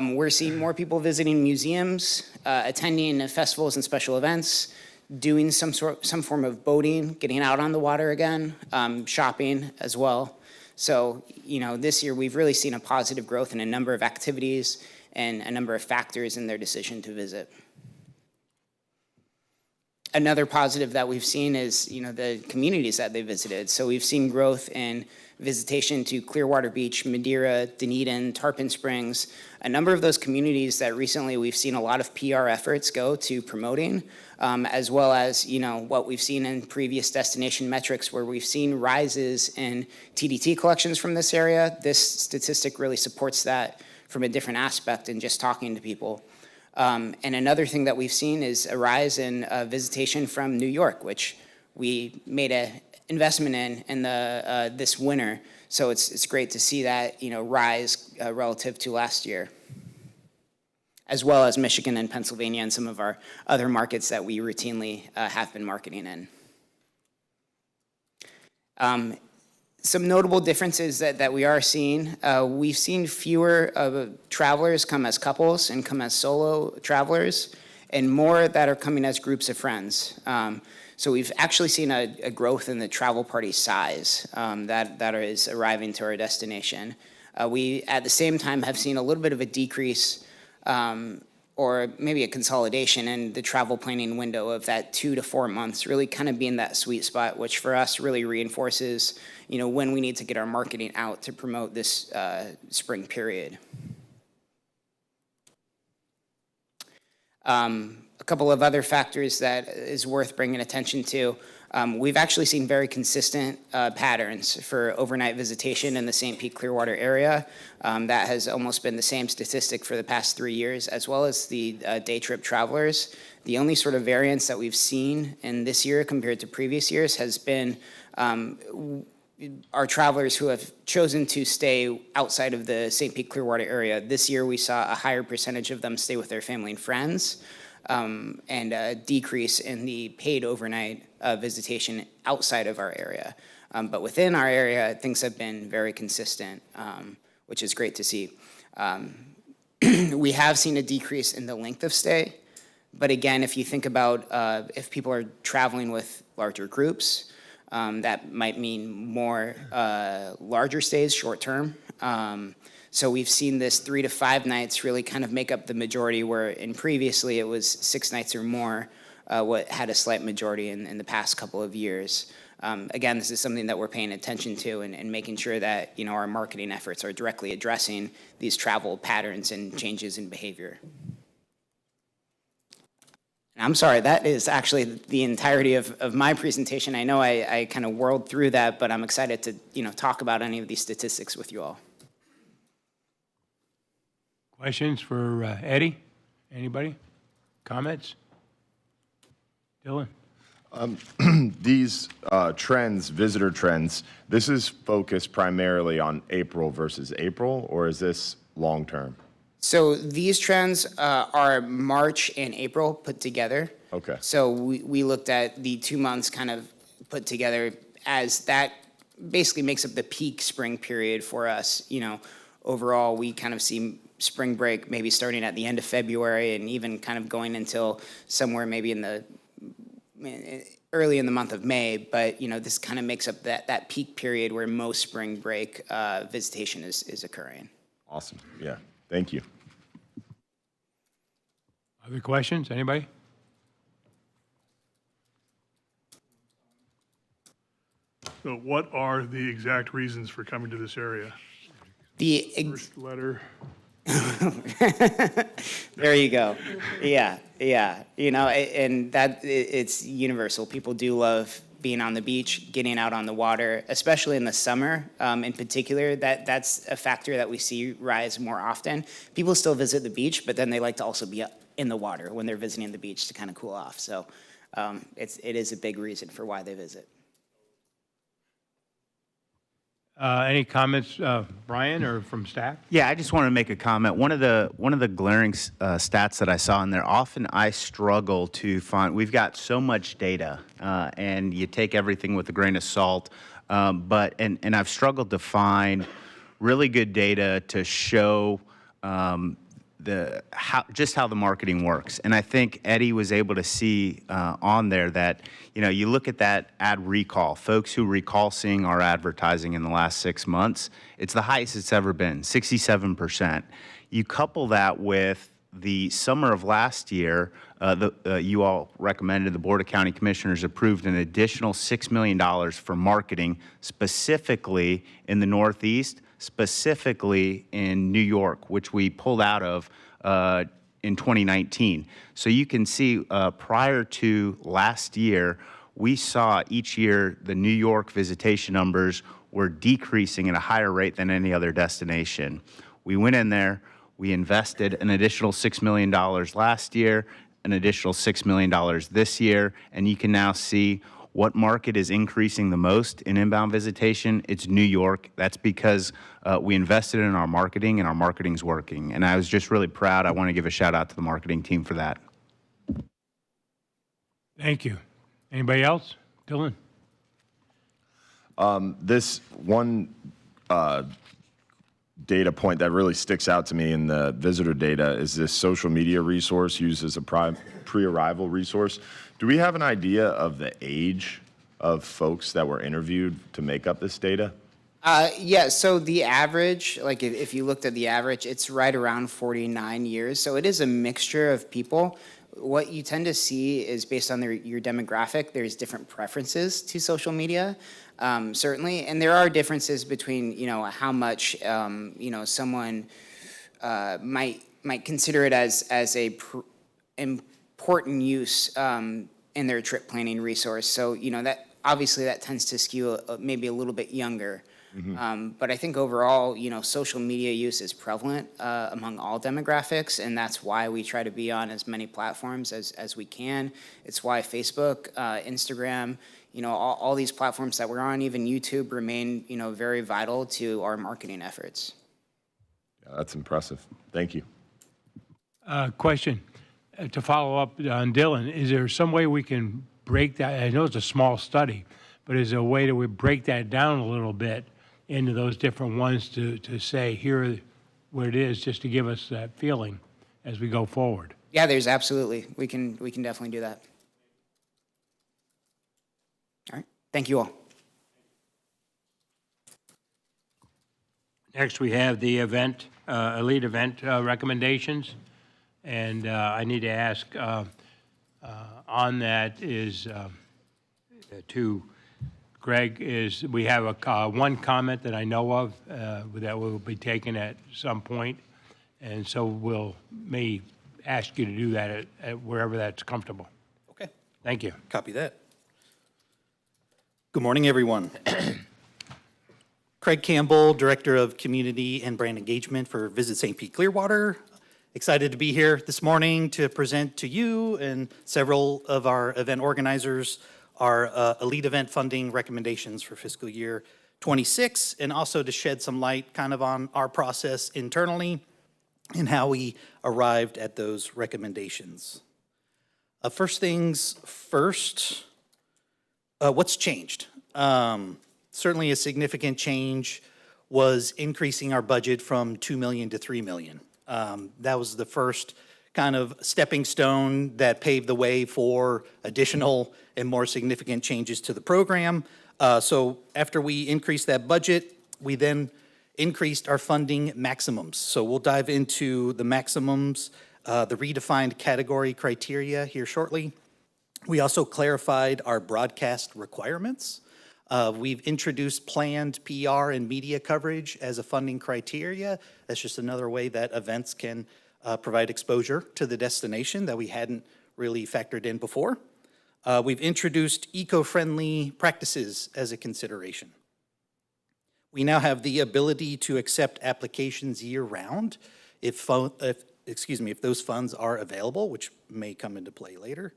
we're seeing more people visiting museums, attending festivals and special events, doing some form of boating, getting out on the water again, shopping as well. So, this year we've really seen a positive growth in a number of activities and a number of factors in their decision to visit. Another positive that we've seen is, you know, the communities that they visited. So we've seen growth in visitation to Clearwater Beach, Madeira, Dunedin, Tarpon Springs, a number of those communities that recently we've seen a lot of PR efforts go to promoting, as well as, you know, what we've seen in previous destination metrics where we've seen rises in TDT collections from this area. This statistic really supports that from a different aspect in just talking to people. And another thing that we've seen is a rise in visitation from New York, which we made an investment in the this winter. So it's great to see that, you know, rise relative to last year, as well as Michigan and Pennsylvania and some of our other markets that we routinely have been marketing in. Some notable differences that we are seeing. We've seen fewer travelers come as couples and come as solo travelers, and more that are coming as groups of friends. So we've actually seen a growth in the travel party size that is arriving to our destination. We, at the same time, have seen a little bit of a decrease or maybe a consolidation in the travel planning window of that 2 to 4 months, really kind of being that sweet spot, which for us really reinforces, you know, when we need to get our marketing out to promote this spring period. A couple of other factors that is worth bringing attention to. We've actually seen very consistent patterns for overnight visitation in the St. Pete Clearwater area. That has almost been the same statistic for the past 3 years, as well as the day trip travelers. The only sort of variance that we've seen in this year compared to previous years has been our travelers who have chosen to stay outside of the St. Pete Clearwater area. This year we saw a higher percentage of them stay with their family and friends, and a decrease in the paid overnight visitation outside of our area. But within our area, things have been very consistent, which is great to see. We have seen a decrease in the length of stay, but again, if you think about if people are traveling with larger groups, that might mean more larger stays short term. So we've seen this 3 to 5 nights really kind of make up the majority, where in previously it was 6 nights or more, what had a slight majority in the past couple of years. Again, this is something that we're paying attention to and making sure that, you know, our marketing efforts are directly addressing these travel patterns and changes in behavior. And I'm sorry, that is actually the entirety of my presentation. I know I kind of whirled through that, but I'm excited to, you know, talk about any of these statistics with you all. Questions for Eddie? Anybody? Comments? Dylan? These trends, visitor trends, this is focused primarily on April versus April, or is this long-term? So these trends are March and April put together. Okay. So we looked at the 2 months kind of put together, as that basically makes up the peak spring period for us. You know, overall, we kind of see spring break maybe starting at the end of February and even kind of going until somewhere maybe in the early in the month of May. But, you know, this kind of makes up that peak period where most spring break visitation is occurring. Awesome. Yeah. Thank you. Other questions? Anybody? So what are the exact reasons for coming to this area? The First letter. There you go. Yeah. You know, and that it's universal. People do love being on the beach, getting out on the water, especially in the summer. In particular, that's a factor that we see rise more often. People still visit the beach, but then they like to also be in the water when they're visiting the beach to kind of cool off. So it is a big reason for why they visit. Any comments, Brian, or from staff? Yeah, I just want to make a comment. One of the glaring stats that I saw in there, often I struggle to find, we've got so much data, and you take everything with a grain of salt, but I've struggled to find really good data to show just how the marketing works. And I think Eddie was able to see on there that, you know, you look at that ad recall, folks who recall seeing our advertising in the last 6 months, it's the highest it's ever been, 67%. You couple that with the summer of last year, you all recommended, the Board of County Commissioners approved an additional $6 million for marketing, specifically in the Northeast, specifically in New York, which we pulled out of in 2019. So you can see prior to last year, we saw each year the New York visitation numbers were decreasing at a higher rate than any other destination. We went in there, we invested an additional $6 million last year, an additional $6 million this year, and you can now see what market is increasing the most in inbound visitation. It's New York. That's because we invested in our marketing, and our marketing's working. And I was just really proud. I want to give a shout out to the marketing team for that. Thank you. Anybody else? Dylan? This one data point that really sticks out to me in the visitor data is this social media resource used as a pre-arrival resource. Do we have an idea of the age of folks that were interviewed to make up this data? Yeah, so the average, like if you looked at the average, it's right around 49 years. So it is a mixture of people. What you tend to see is based on your demographic, there's different preferences to social media, certainly. And there are differences between, how much, someone might consider it as a important use in their trip planning resource. So, that obviously that tends to skew maybe a little bit younger. But I think overall, social media use is prevalent among all demographics, and that's why we try to be on as many platforms as we can. It's why Facebook, Instagram, all these platforms that we're on, even YouTube, remain, very vital to our marketing efforts. Yeah, that's impressive. Thank you. Question to follow up on Dylan. Is there some way we can break that? I know it's a small study, but is there a way that we break that down a little bit into those different ones to say here where it is, just to give us that feeling as we go forward? Yeah, there's absolutely. We can definitely do that. All right. Thank you all. Next, we have the event, elite event recommendations. And I need to ask on that is to Greg, is we have one comment that I know of that will be taken at some point. And so may ask you to do that at wherever that's comfortable. Okay. Thank you. Copy that. Good morning, everyone. Craig Campbell, Director of Community and Brand Engagement for Visit St. Pete Clearwater. Excited to be here this morning to present to you and several of our event organizers our elite event funding recommendations for fiscal year 26, and also to shed some light kind of on our process internally and how we arrived at those recommendations. First things first, what's changed? Certainly a significant change was increasing our budget from $2 million to $3 million. That was the first kind of stepping stone that paved the way for additional and more significant changes to the program. So after we increased that budget, we then increased our funding maximums. So we'll dive into the maximums, the redefined category criteria here shortly. We also clarified our broadcast requirements. We've introduced planned PR and media coverage as a funding criteria. That's just another way that events can provide exposure to the destination that we hadn't really factored in before. We've introduced eco-friendly practices as a consideration. We now have the ability to accept applications year-round if those funds are available, which may come into play later.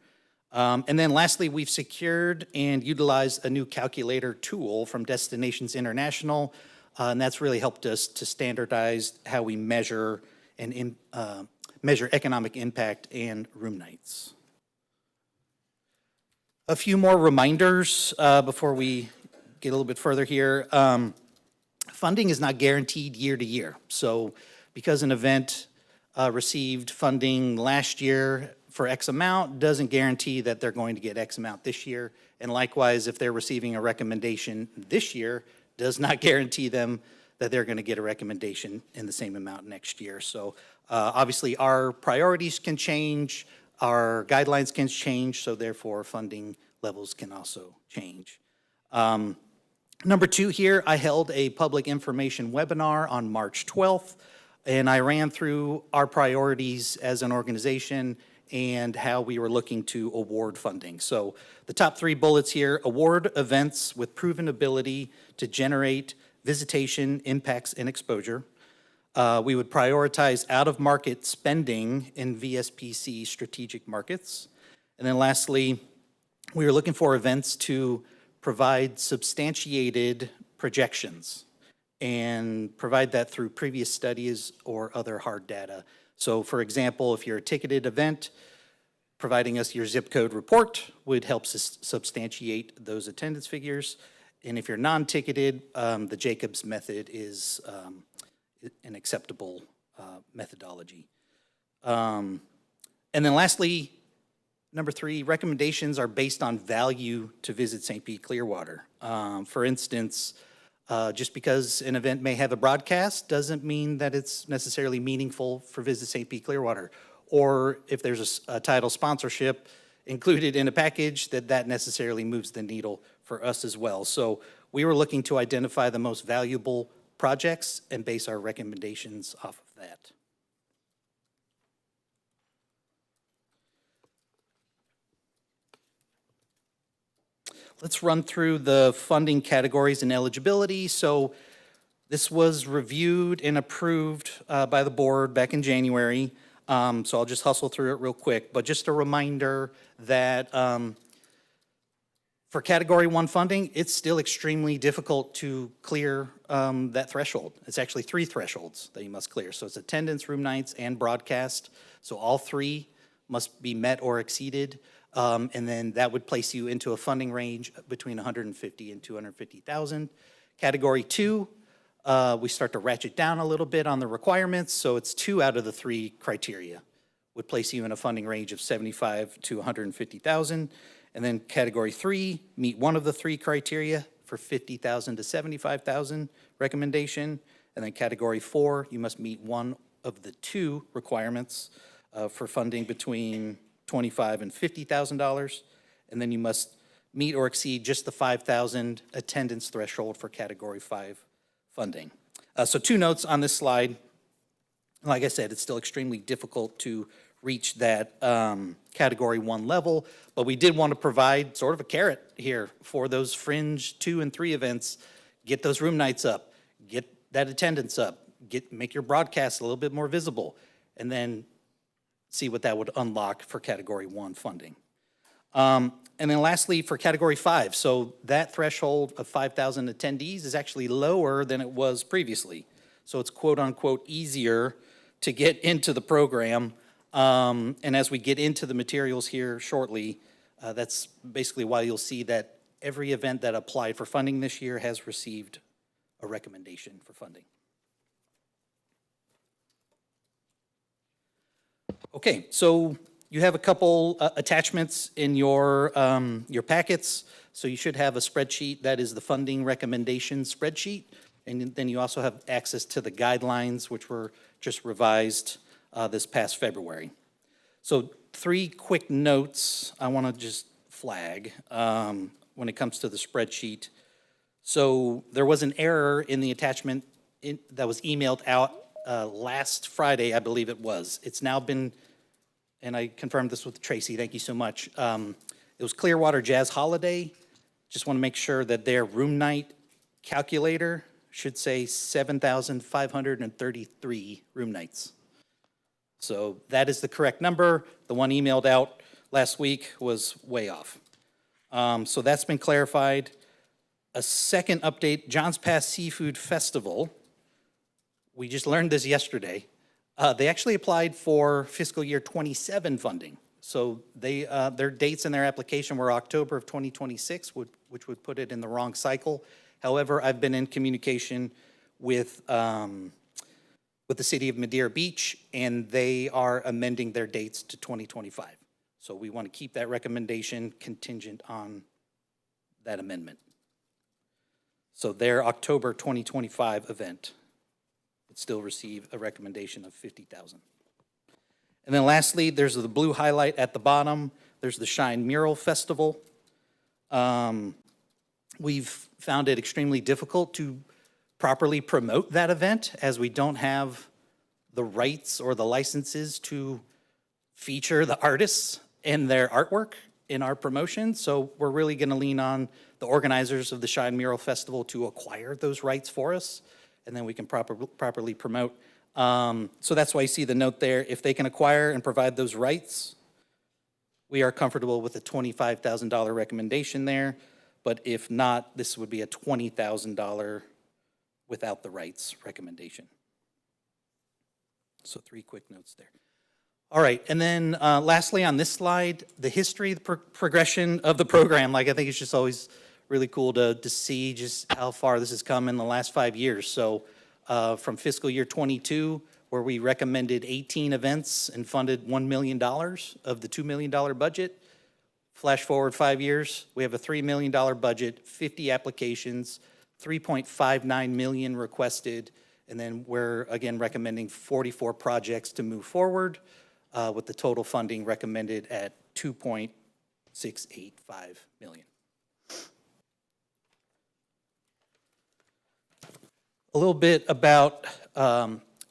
And then lastly, we've secured and utilized a new calculator tool from Destinations International, and that's really helped us to standardize how we measure and measure economic impact and room nights. A few more reminders before we get a little bit further here. Funding is not guaranteed year to year. So because an event received funding last year for X amount doesn't guarantee that they're going to get X amount this year. And likewise, if they're receiving a recommendation this year, does not guarantee them that they're going to get a recommendation in the same amount next year. So obviously, our priorities can change, our guidelines can change, so therefore funding levels can also change. Number two here, I held a public information webinar on March 12th, and I ran through our priorities as an organization and how we were looking to award funding. So the top three bullets here: award events with proven ability to generate visitation, impacts, and exposure. We would prioritize out-of-market spending in VSPC strategic markets. And then lastly, we were looking for events to provide substantiated projections and provide that through previous studies or other hard data. So for example, if you're a ticketed event, providing us your zip code report would help substantiate those attendance figures. And if you're non-ticketed, the Jacobs method is an acceptable methodology. And then lastly, number three, recommendations are based on value to Visit St. Pete Clearwater. For instance, just because an event may have a broadcast doesn't mean that it's necessarily meaningful for Visit St. Pete Clearwater. Or if there's a title sponsorship included in a package, that necessarily moves the needle for us as well. So we were looking to identify the most valuable projects and base our recommendations off of that. Let's run through the funding categories and eligibility. So this was reviewed and approved by the board back in January. So I'll just hustle through it real quick. But just a reminder that for Category 1 funding, it's still extremely difficult to clear that threshold. It's actually 3 thresholds that you must clear. So it's attendance, room nights, and broadcast. So all 3 must be met or exceeded. And then that would place you into a funding range between 150 and 250,000. Category 2, we start to ratchet down a little bit on the requirements. So it's 2 out of the 3 criteria would place you in a funding range of 75 to 150,000. And then Category 3, meet 1 of the 3 criteria for 50,000 to 75,000 recommendation. And then Category 4, you must meet 1 of the 2 requirements for funding between $25,000 and $50,000, and then you must meet or exceed just the 5,000 attendance threshold for Category 5 funding. So 2 notes on this slide. Like I said, it's still extremely difficult to reach that Category 1 level, but we did want to provide sort of a carrot here for those fringe 2 and 3 events. Get those room nights up, get that attendance up, make your broadcast a little bit more visible, and then see what that would unlock for Category 1 funding. And then lastly, for Category 5, so that threshold of 5,000 attendees is actually lower than it was previously. So it's quote-unquote easier to get into the program. And as we get into the materials here shortly, that's basically why you'll see that every event that applied for funding this year has received a recommendation for funding. Okay, so you have a couple attachments in your packets. So you should have a spreadsheet that is the funding recommendation spreadsheet. And then you also have access to the guidelines, which were just revised this past February. So 3 quick notes I want to just flag when it comes to the spreadsheet. So there was an error in the attachment that was emailed out last Friday, I believe it was. It's now been, and I confirmed this with Tracy, thank you so much. It was Clearwater Jazz Holiday. Just want to make sure that their room night calculator should say 7,533 room nights. So that is the correct number. The one emailed out last week was way off. So that's been clarified. A second update, John's Pass Seafood Festival. We just learned this yesterday. They actually applied for fiscal year 27 funding. So they, their dates in their application were October of 2026, which would put it in the wrong cycle. However, I've been in communication with the city of Madeira Beach, and they are amending their dates to 2025. So we want to keep that recommendation contingent on that amendment. So their October 2025 event would still receive a recommendation of $50,000. And then lastly, there's the blue highlight at the bottom. There's the Shine Mural Festival. We've found it extremely difficult to properly promote that event as we don't have the rights or the licenses to feature the artists and their artwork in our promotion. So we're really going to lean on the organizers of the Shine Mural Festival to acquire those rights for us, and then we can properly promote. So that's why you see the note there. If they can acquire and provide those rights, we are comfortable with a $25,000 recommendation there. But if not, this would be a $20,000 without the rights recommendation. So 3 quick notes there. All right, and then lastly on this slide, the history, the progression of the program. Like, I think it's just always really cool to see just how far this has come in the last 5 years. So from fiscal year 22, where we recommended 18 events and funded $1 million of the $2 million budget. Flash forward 5 years, we have a $3 million budget, 50 applications, 3.59 million requested, and then we're again recommending 44 projects to move forward with the total funding recommended at $2.685 million. A little bit about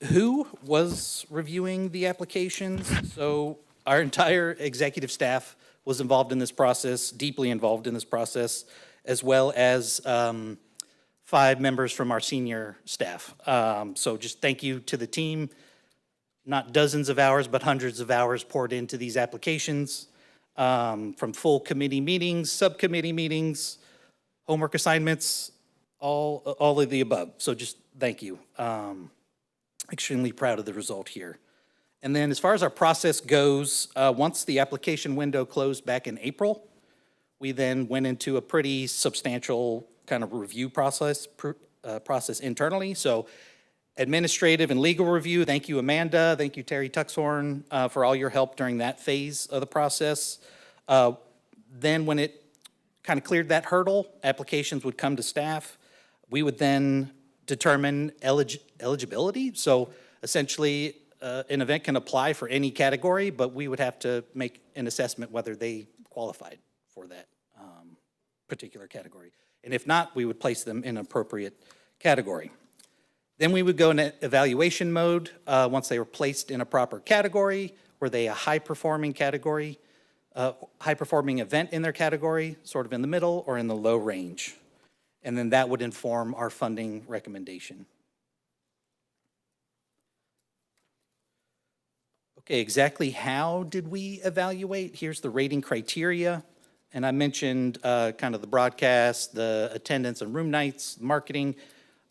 who was reviewing the applications. So our entire executive staff was involved in this process, deeply involved in this process, as well as 5 members from our senior staff. So just thank you to the team. Not dozens of hours, but hundreds of hours poured into these applications, from full committee meetings, subcommittee meetings, homework assignments, all of the above. So just thank you. Extremely proud of the result here. And then as far as our process goes, once the application window closed back in April, we then went into a pretty substantial kind of review process internally. So administrative and legal review, thank you, Amanda. Thank you, Terry Tuxhorn, for all your help during that phase of the process. Then when it kind of cleared that hurdle, applications would come to staff. We would then determine eligibility. So essentially, an event can apply for any category, but we would have to make an assessment whether they qualified for that particular category. And if not, we would place them in an appropriate category. Then we would go into evaluation mode once they were placed in a proper category. Were they a high-performing category, high-performing event in their category, sort of in the middle or in the low range? And then that would inform our funding recommendation. Okay, exactly how did we evaluate? Here's the rating criteria. And I mentioned kind of the broadcast, the attendance and room nights, marketing,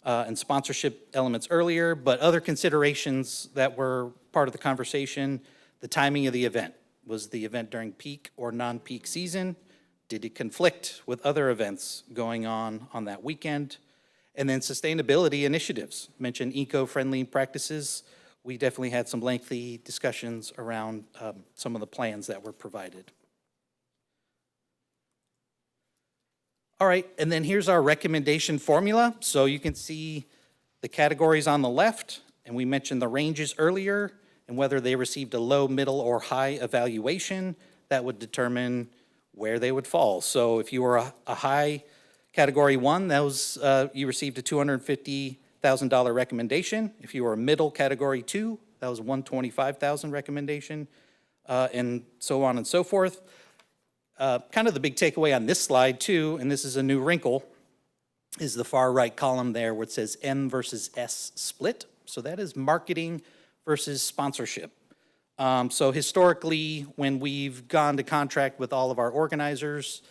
and sponsorship elements earlier, but other considerations that were part of the conversation, the timing of the event. Was the event during peak or non-peak season? Did it conflict with other events going on that weekend? And then sustainability initiatives. Mentioned eco-friendly practices. We definitely had some lengthy discussions around some of the plans that were provided. All right, and then here's our recommendation formula. So you can see the categories on the left, and we mentioned the ranges earlier, and whether they received a low, middle, or high evaluation, that would determine where they would fall. So if you were a high category 1, that was you received a $250,000 recommendation. If you were a middle category 2, that was a $125,000 recommendation, and so on and so forth. Kind of the big takeaway on this slide too, and this is a new wrinkle, is the far right column there where it says M versus S split. So that is marketing versus sponsorship. So historically, when we've gone to contract with all of our organizers,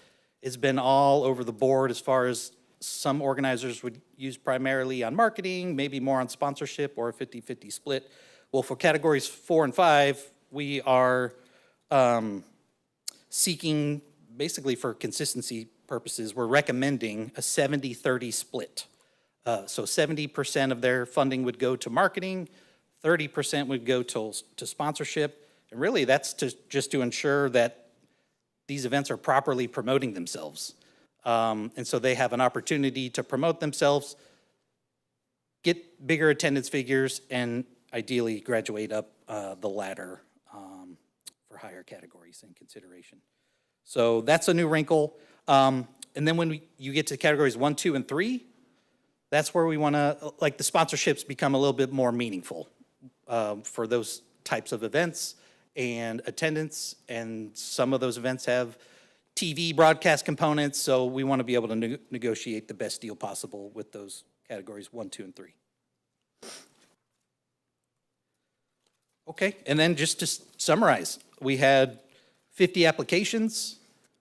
it's been all over the board as far as some organizers would use primarily on marketing, maybe more on sponsorship or a 50-50 split. Well, for categories 4 and 5, we are seeking, basically for consistency purposes, we're recommending a 70-30 split. So 70% of their funding would go to marketing, 30% would go to sponsorship, and really that's just to ensure that these events are properly promoting themselves. And so they have an opportunity to promote themselves, get bigger attendance figures, and ideally graduate up the ladder for higher categories in consideration. So that's a new wrinkle. And then when you get to categories 1, 2, and 3, that's where we want to, like, the sponsorships become a little bit more meaningful for those types of events and attendance. And some of those events have TV broadcast components, so we want to be able to negotiate the best deal possible with those categories 1, 2, and 3. Okay, and then just to summarize, we had 50 applications.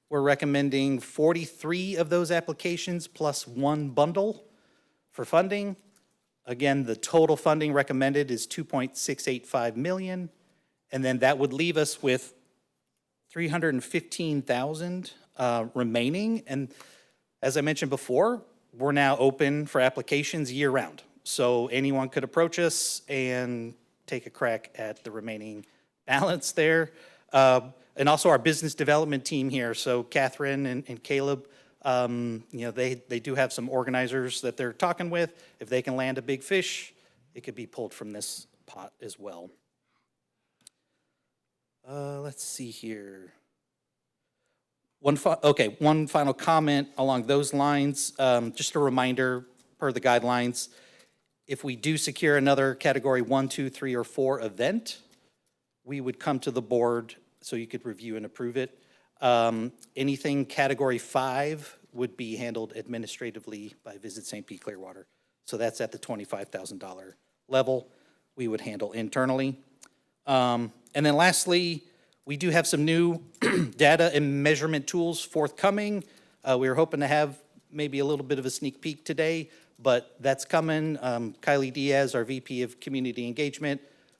We're recommending 43 of those applications plus 1 bundle for funding. Again, the total funding recommended is $2.685 million, and then that would leave us with $315,000 remaining. And as I mentioned before, we're now open for applications year-round. So anyone could approach us and take a crack at the remaining balance there. And also our business development team here, so Catherine and Caleb, you know, they do have some organizers that they're talking with. If they can land a big fish, it could be pulled from this pot as well. Let's see here. One final comment along those lines. Just a reminder, per the guidelines, if we do secure another category 1, 2, 3, or 4 event, we would come to the board so you could review and approve it. Anything category 5 would be handled administratively by Visit St. Pete Clearwater. So that's at the $25,000 level. We would handle internally. And then lastly, we do have some new data and measurement tools forthcoming. We were hoping to have maybe a little bit of a sneak peek today, but that's coming. Kylie Diaz, our VP of Community Engagement,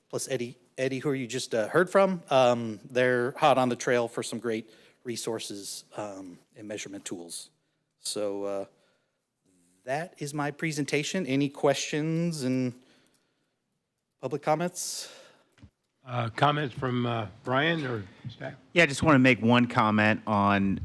plus Eddie, who you just heard from, they're hot on the trail for some great resources and measurement tools. So that is my presentation. Any questions and public comments? Comments from Brian or staff? Yeah, I just want to make one comment on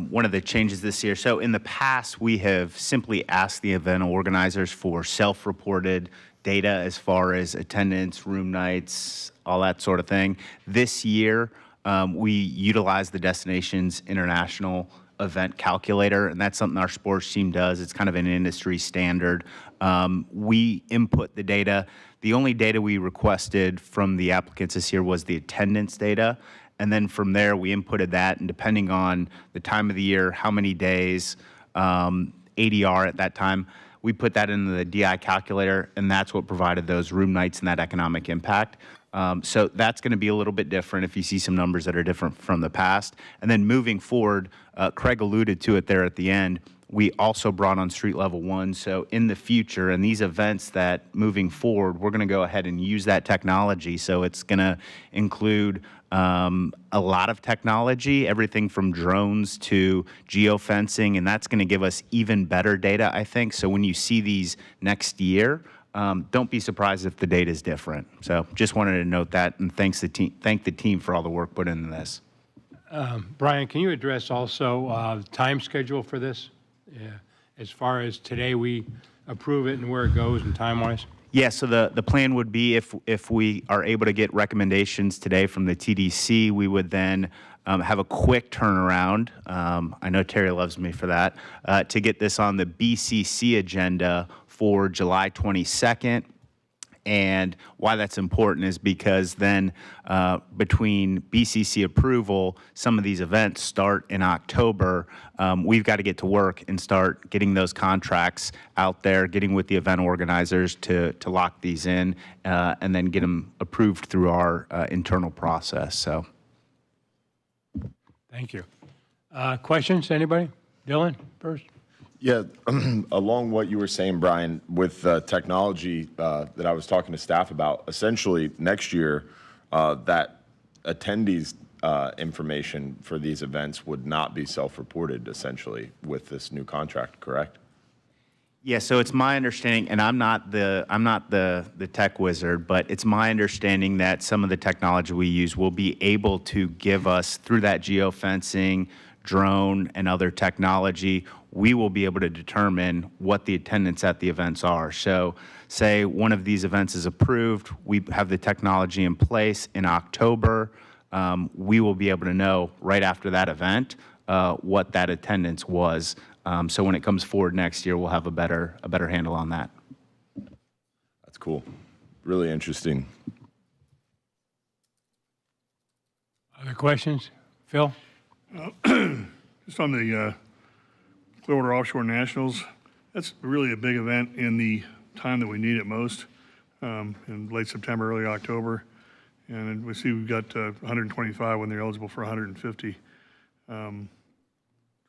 one of the changes this year. So in the past, we have simply asked the event organizers for self-reported data as far as attendance, room nights, all that sort of thing. This year, we utilize the Destinations International event calculator, and that's something our sports team does. It's kind of an industry standard. We input the data. The only data we requested from the applicants this year was the attendance data. And then from there, we inputted that, and depending on the time of the year, how many days, ADR at that time, we put that into the DI calculator, and that's what provided those room nights and that economic impact. So that's going to be a little bit different if you see some numbers that are different from the past. And then moving forward, Craig alluded to it there at the end, we also brought on street level 1. So in the future, and these events that moving forward, we're going to go ahead and use that technology. So it's going to include a lot of technology, everything from drones to geofencing, and that's going to give us even better data, I think. So when you see these next year, don't be surprised if the data is different. So just wanted to note that, and thank the team for all the work put into this. Brian, can you address also the time schedule for this? As far as today we approve it and where it goes and time-wise? Yeah, so the plan would be if we are able to get recommendations today from the TDC, we would then have a quick turnaround. I know Terry loves me for that, to get this on the BCC agenda for July 22nd. And why that's important is because then between BCC approval, some of these events start in October. We've got to get to work and start getting those contracts out there, getting with the event organizers to lock these in, and then get them approved through our internal process. So, thank you. Questions, anybody? Dylan, first. Yeah, along what you were saying, Brian, with technology that I was talking to staff about, essentially next year, that attendees information for these events would not be self-reported, essentially, with this new contract, correct? Yeah, so it's my understanding, and I'm not the tech wizard, but it's my understanding that some of the technology we use will be able to give us, through that geofencing, drone, and other technology, we will be able to determine what the attendance at the events are. So say one of these events is approved, we have the technology in place in October, we will be able to know right after that event what that attendance was. So when it comes forward next year, we'll have a better handle on that. That's cool. Really interesting. Other questions? Phil? Just on the Clearwater Offshore Nationals, that's really a big event in the time that we need it most, in late September, early October. And we see we've got 125 when they're eligible for 150. Can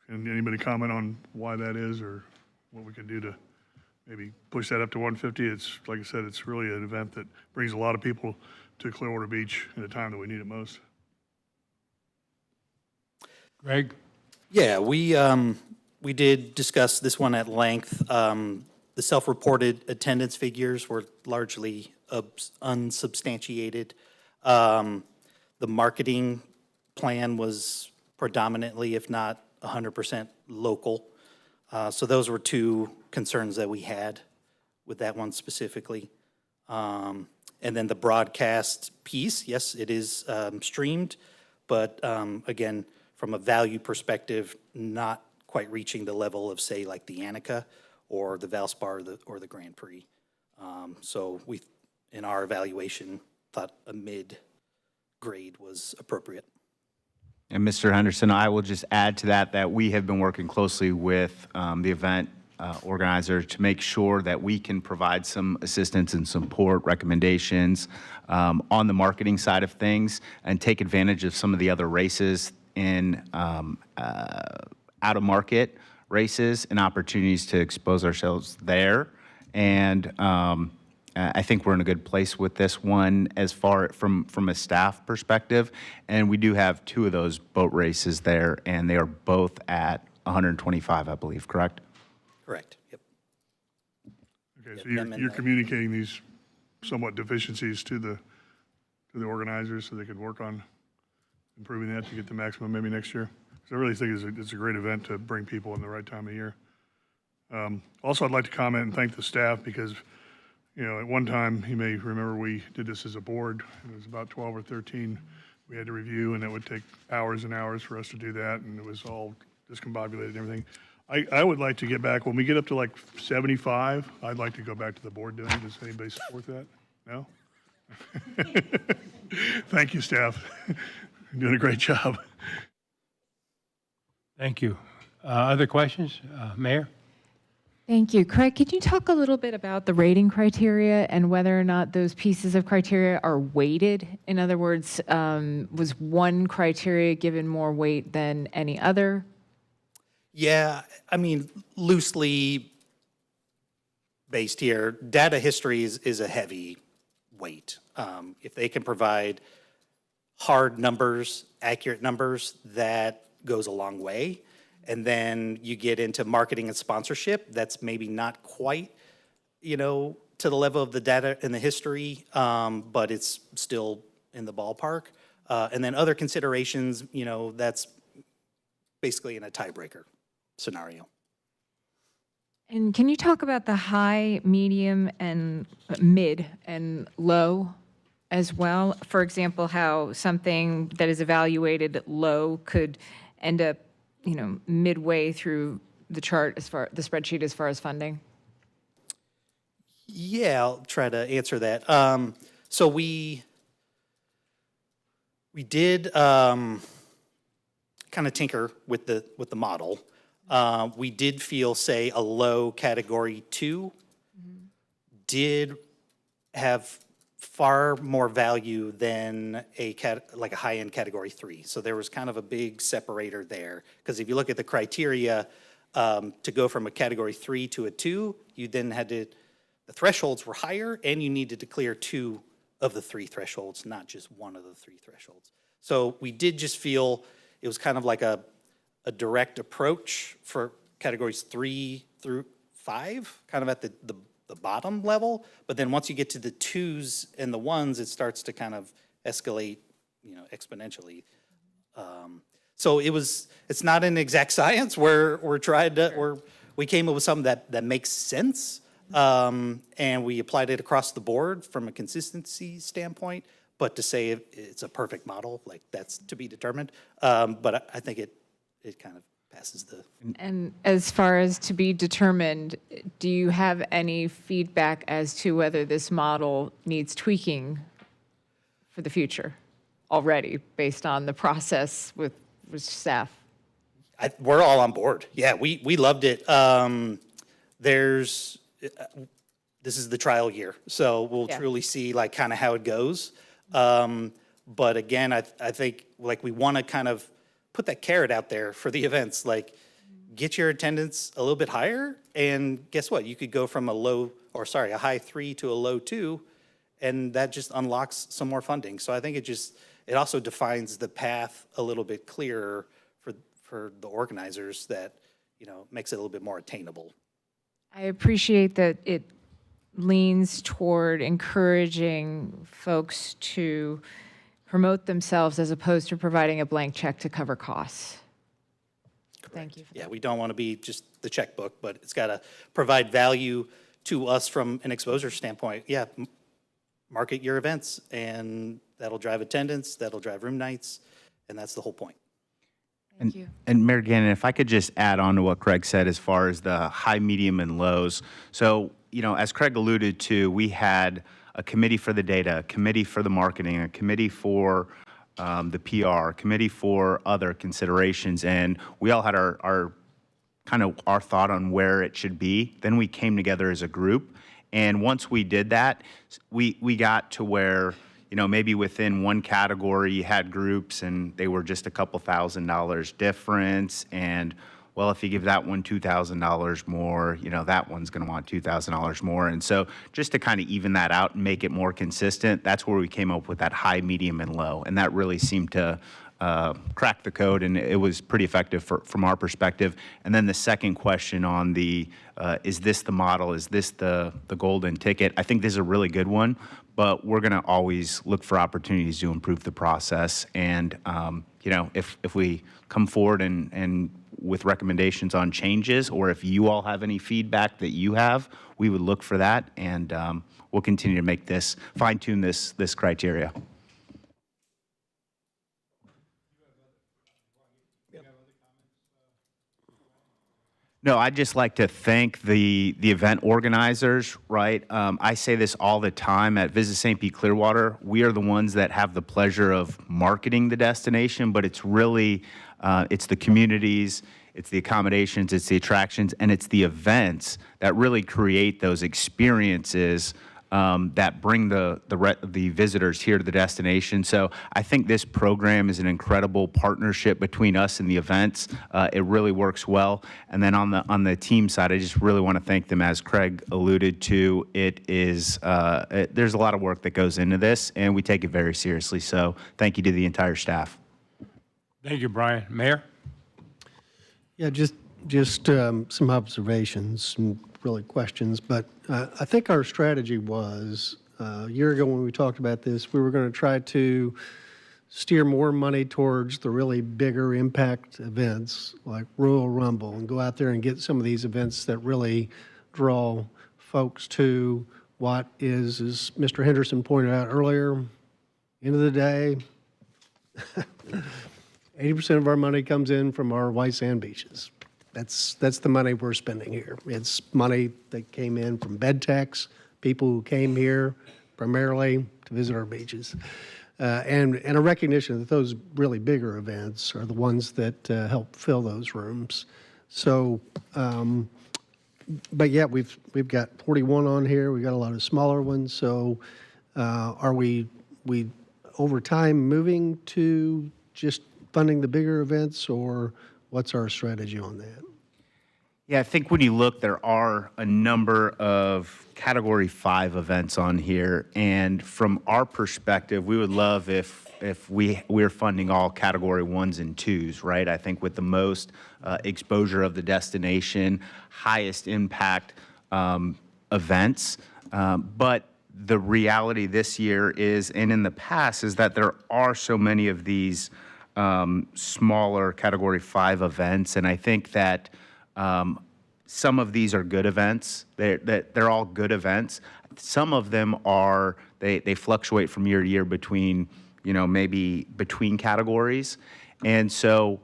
anybody comment on why that is or what we can do to maybe push that up to 150? It's, like I said, it's really an event that brings a lot of people to Clearwater Beach at a time that we need it most. Greg? Yeah, we did discuss this one at length. The self-reported attendance figures were largely unsubstantiated. The marketing plan was predominantly, if not 100% local. So those were two concerns that we had with that one specifically. And then the broadcast piece, yes, it is streamed, but again, from a value perspective, not quite reaching the level of, say, like the Annika or the Valspar or the Grand Prix. So we, in our evaluation, thought a mid-grade was appropriate. And Mr. Henderson, I will just add to that we have been working closely with the event organizer to make sure that we can provide some assistance and support recommendations on the marketing side of things and take advantage of some of the other races in out-of-market races and opportunities to expose ourselves there. And I think we're in a good place with this one as far from a staff perspective. And we do have two of those boat races there, and they are both at 125, I believe, correct? Correct, yep. Okay, so you're communicating these somewhat deficiencies to the organizers so they could work on improving that to get the maximum maybe next year? Because I really think it's a great event to bring people in the right time of year. Also, I'd like to comment and thank the staff because, you know, at one time, you may remember we did this as a board. It was about 12 or 13 we had to review, and it would take hours and hours for us to do that, and it was all discombobulated and everything. I would like to get back, when we get up to like 75, I'd like to go back to the board doing it. Does anybody support that? No? Thank you, staff. You're doing a great job. Thank you. Other questions? Mayor? Thank you. Craig, could you talk a little bit about the rating criteria and whether or not those pieces of criteria are weighted? In other words, was one criteria given more weight than any other? Yeah, I mean, loosely based here, data history is a heavy weight. If they can provide hard numbers, accurate numbers, that goes a long way. And then you get into marketing and sponsorship, that's maybe not quite, you know, to the level of the data and the history, but it's still in the ballpark. And then other considerations, you know, that's basically in a tiebreaker scenario. And can you talk about the high, medium, and mid and low as well? For example, how something that is evaluated low could end up, you know, midway through the chart the spreadsheet as far as funding? Yeah, I'll try to answer that. So we did kind of tinker with the model. We did feel, say, a low category 2 did have far more value than like a high-end category 3. So there was kind of a big separator there. Because if you look at the criteria to go from a category 3 to a 2, you then had to, the thresholds were higher and you needed to clear 2 of the 3 thresholds, not just one of the 3 thresholds. So we did just feel it was kind of like a direct approach for categories 3 through 5, kind of at the bottom level. But then once you get to the 2s and the 1s, it starts to kind of escalate, you know, exponentially. So it's not an exact science. We came up with something that makes sense. And we applied it across the board from a consistency standpoint. But to say it's a perfect model, like that's to be determined. But I think it kind of passes the. And as far as to be determined, do you have any feedback as to whether this model needs tweaking for the future already, based on the process with staff? We're all on board. Yeah, we loved it. This is the trial year, so we'll truly see like kind of how it goes. But again, I think like we want to kind of put that carrot out there for the events, like get your attendance a little bit higher, and guess what? You could go from a high 3 to a low 2, and that just unlocks some more funding. So I think it also defines the path a little bit clearer for the organizers, that, makes it a little bit more attainable. I appreciate that it leans toward encouraging folks to promote themselves as opposed to providing a blank check to cover costs. Thank you. Yeah, we don't want to be just the checkbook, but it's got to provide value to us from an exposure standpoint. Yeah, market your events, and that'll drive attendance, that'll drive room nights, and that's the whole point. Thank you. And Mayor Gannon, if I could just add on to what Craig said as far as the high, medium, and lows. So, as Craig alluded to, we had a committee for the data, a committee for the marketing, a committee for the PR, a committee for other considerations, and we all had our thought on where it should be. Then we came together as a group, and once we did that, we got to where, maybe within one category you had groups and they were just a couple $1,000s difference, and well, if you give that one $2,000 more, that one's going to want $2,000 more. And so just to kind of even that out and make it more consistent, that's where we came up with that high, medium, and low. And that really seemed to crack the code, and it was pretty effective from our perspective. And then the second question on is this the model? Is this the golden ticket? I think this is a really good one, but we're going to always look for opportunities to improve the process. And, if we come forward and with recommendations on changes, or if you all have any feedback that you have, we would look for that, and we'll continue to make fine-tune this criteria. No, I'd just like to thank the event organizers, right? I say this all the time at Visit St. Pete Clearwater. We are the ones that have the pleasure of marketing the destination, but it's really, it's the communities, it's the accommodations, it's the attractions, and it's the events that really create those experiences that bring the visitors here to the destination. So I think this program is an incredible partnership between us and the events. It really works well. And then on the team side, I just really want to thank them. As Craig alluded to, there's a lot of work that goes into this, and we take it very seriously. So thank you to the entire staff. Thank you, Brian. Mayor? Yeah, just some observations and really questions, but I think our strategy was, a year ago when we talked about this, we were going to try to steer more money towards the really bigger impact events like Royal Rumble, and go out there and get some of these events that really draw folks to what is, as Mr. Henderson pointed out earlier, end of the day, 80% of our money comes in from our white sand beaches. That's the money we're spending here. It's money that came in from bed tax, people who came here primarily to visit our beaches. And a recognition that those really bigger events are the ones that help fill those rooms. So, but yeah, we've got 41 on here. We've got a lot of smaller ones. So are we over time moving to just funding the bigger events, or what's our strategy on that? Yeah, I think when you look, there are a number of Category 5 events on here, and from our perspective, we would love if we're funding all Category 1s and 2s, right? I think with the most exposure of the destination, highest impact events, but the reality this year is, and in the past, is that there are so many of these smaller Category 5 events, and I think that some of these are good events. They're all good events. Some of them are, they fluctuate from year to year between, maybe between categories. And so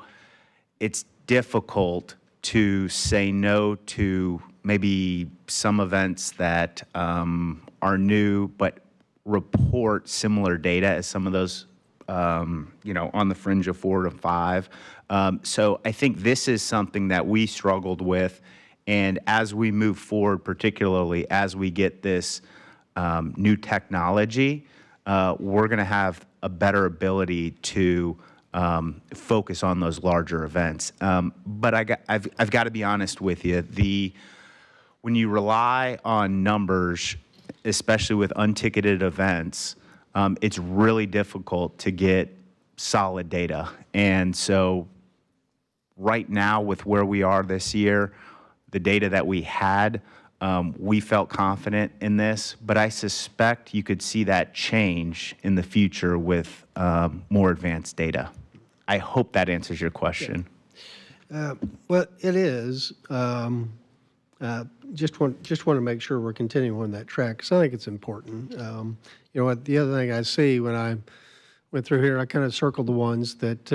it's difficult to say no to maybe some events that are new but report similar data as some of those, on the fringe of 4 to 5. So I think this is something that we struggled with. And as we move forward, particularly as we get this new technology, we're going to have a better ability to focus on those larger events. But I've got to be honest with you. When you rely on numbers, especially with unticketed events, it's really difficult to get solid data. And so right now, with where we are this year, the data that we had, we felt confident in this, but I suspect you could see that change in the future with more advanced data. I hope that answers your question. Well, it is. Just want to make sure we're continuing on that track, because I think it's important. The other thing I see when I went through here, I kind of circled the ones that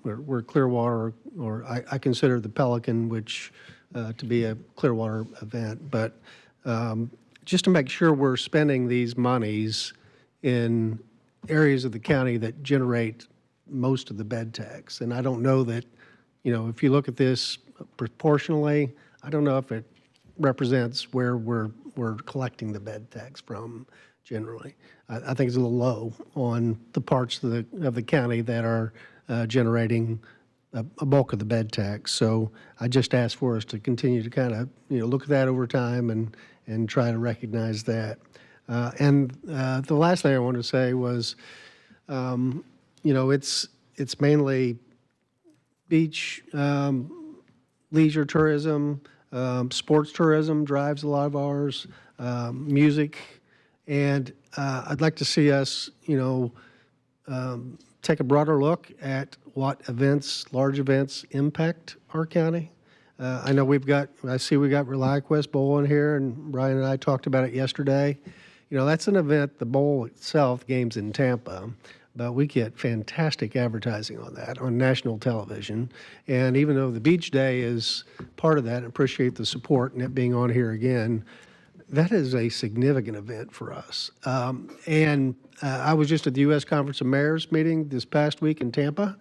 were Clearwater, or I consider the Pelican, which to be a Clearwater event. But just to make sure we're spending these monies in areas of the county that generate most of the bed tax. And I don't know that, if you look at this proportionally, I don't know if it represents where we're collecting the bed tax from generally. I think it's a little low on the parts of the county that are generating a bulk of the bed tax. So I just ask for us to continue to kind of, look at that over time and try to recognize that. And the last thing I wanted to say was, it's mainly beach, leisure tourism, sports tourism drives a lot of ours, music, and I'd like to see us, take a broader look at what events, large events, impact our county. I know I see we got ReliaQuest Bowl in here, and Brian and I talked about it yesterday. That's an event, the bowl itself, games in Tampa, but we get fantastic advertising on that on national television. And even though the beach day is part of that, I appreciate the support and it being on here again, that is a significant event for us. I was just at the U.S. Conference of Mayors meeting this past week in Tampa.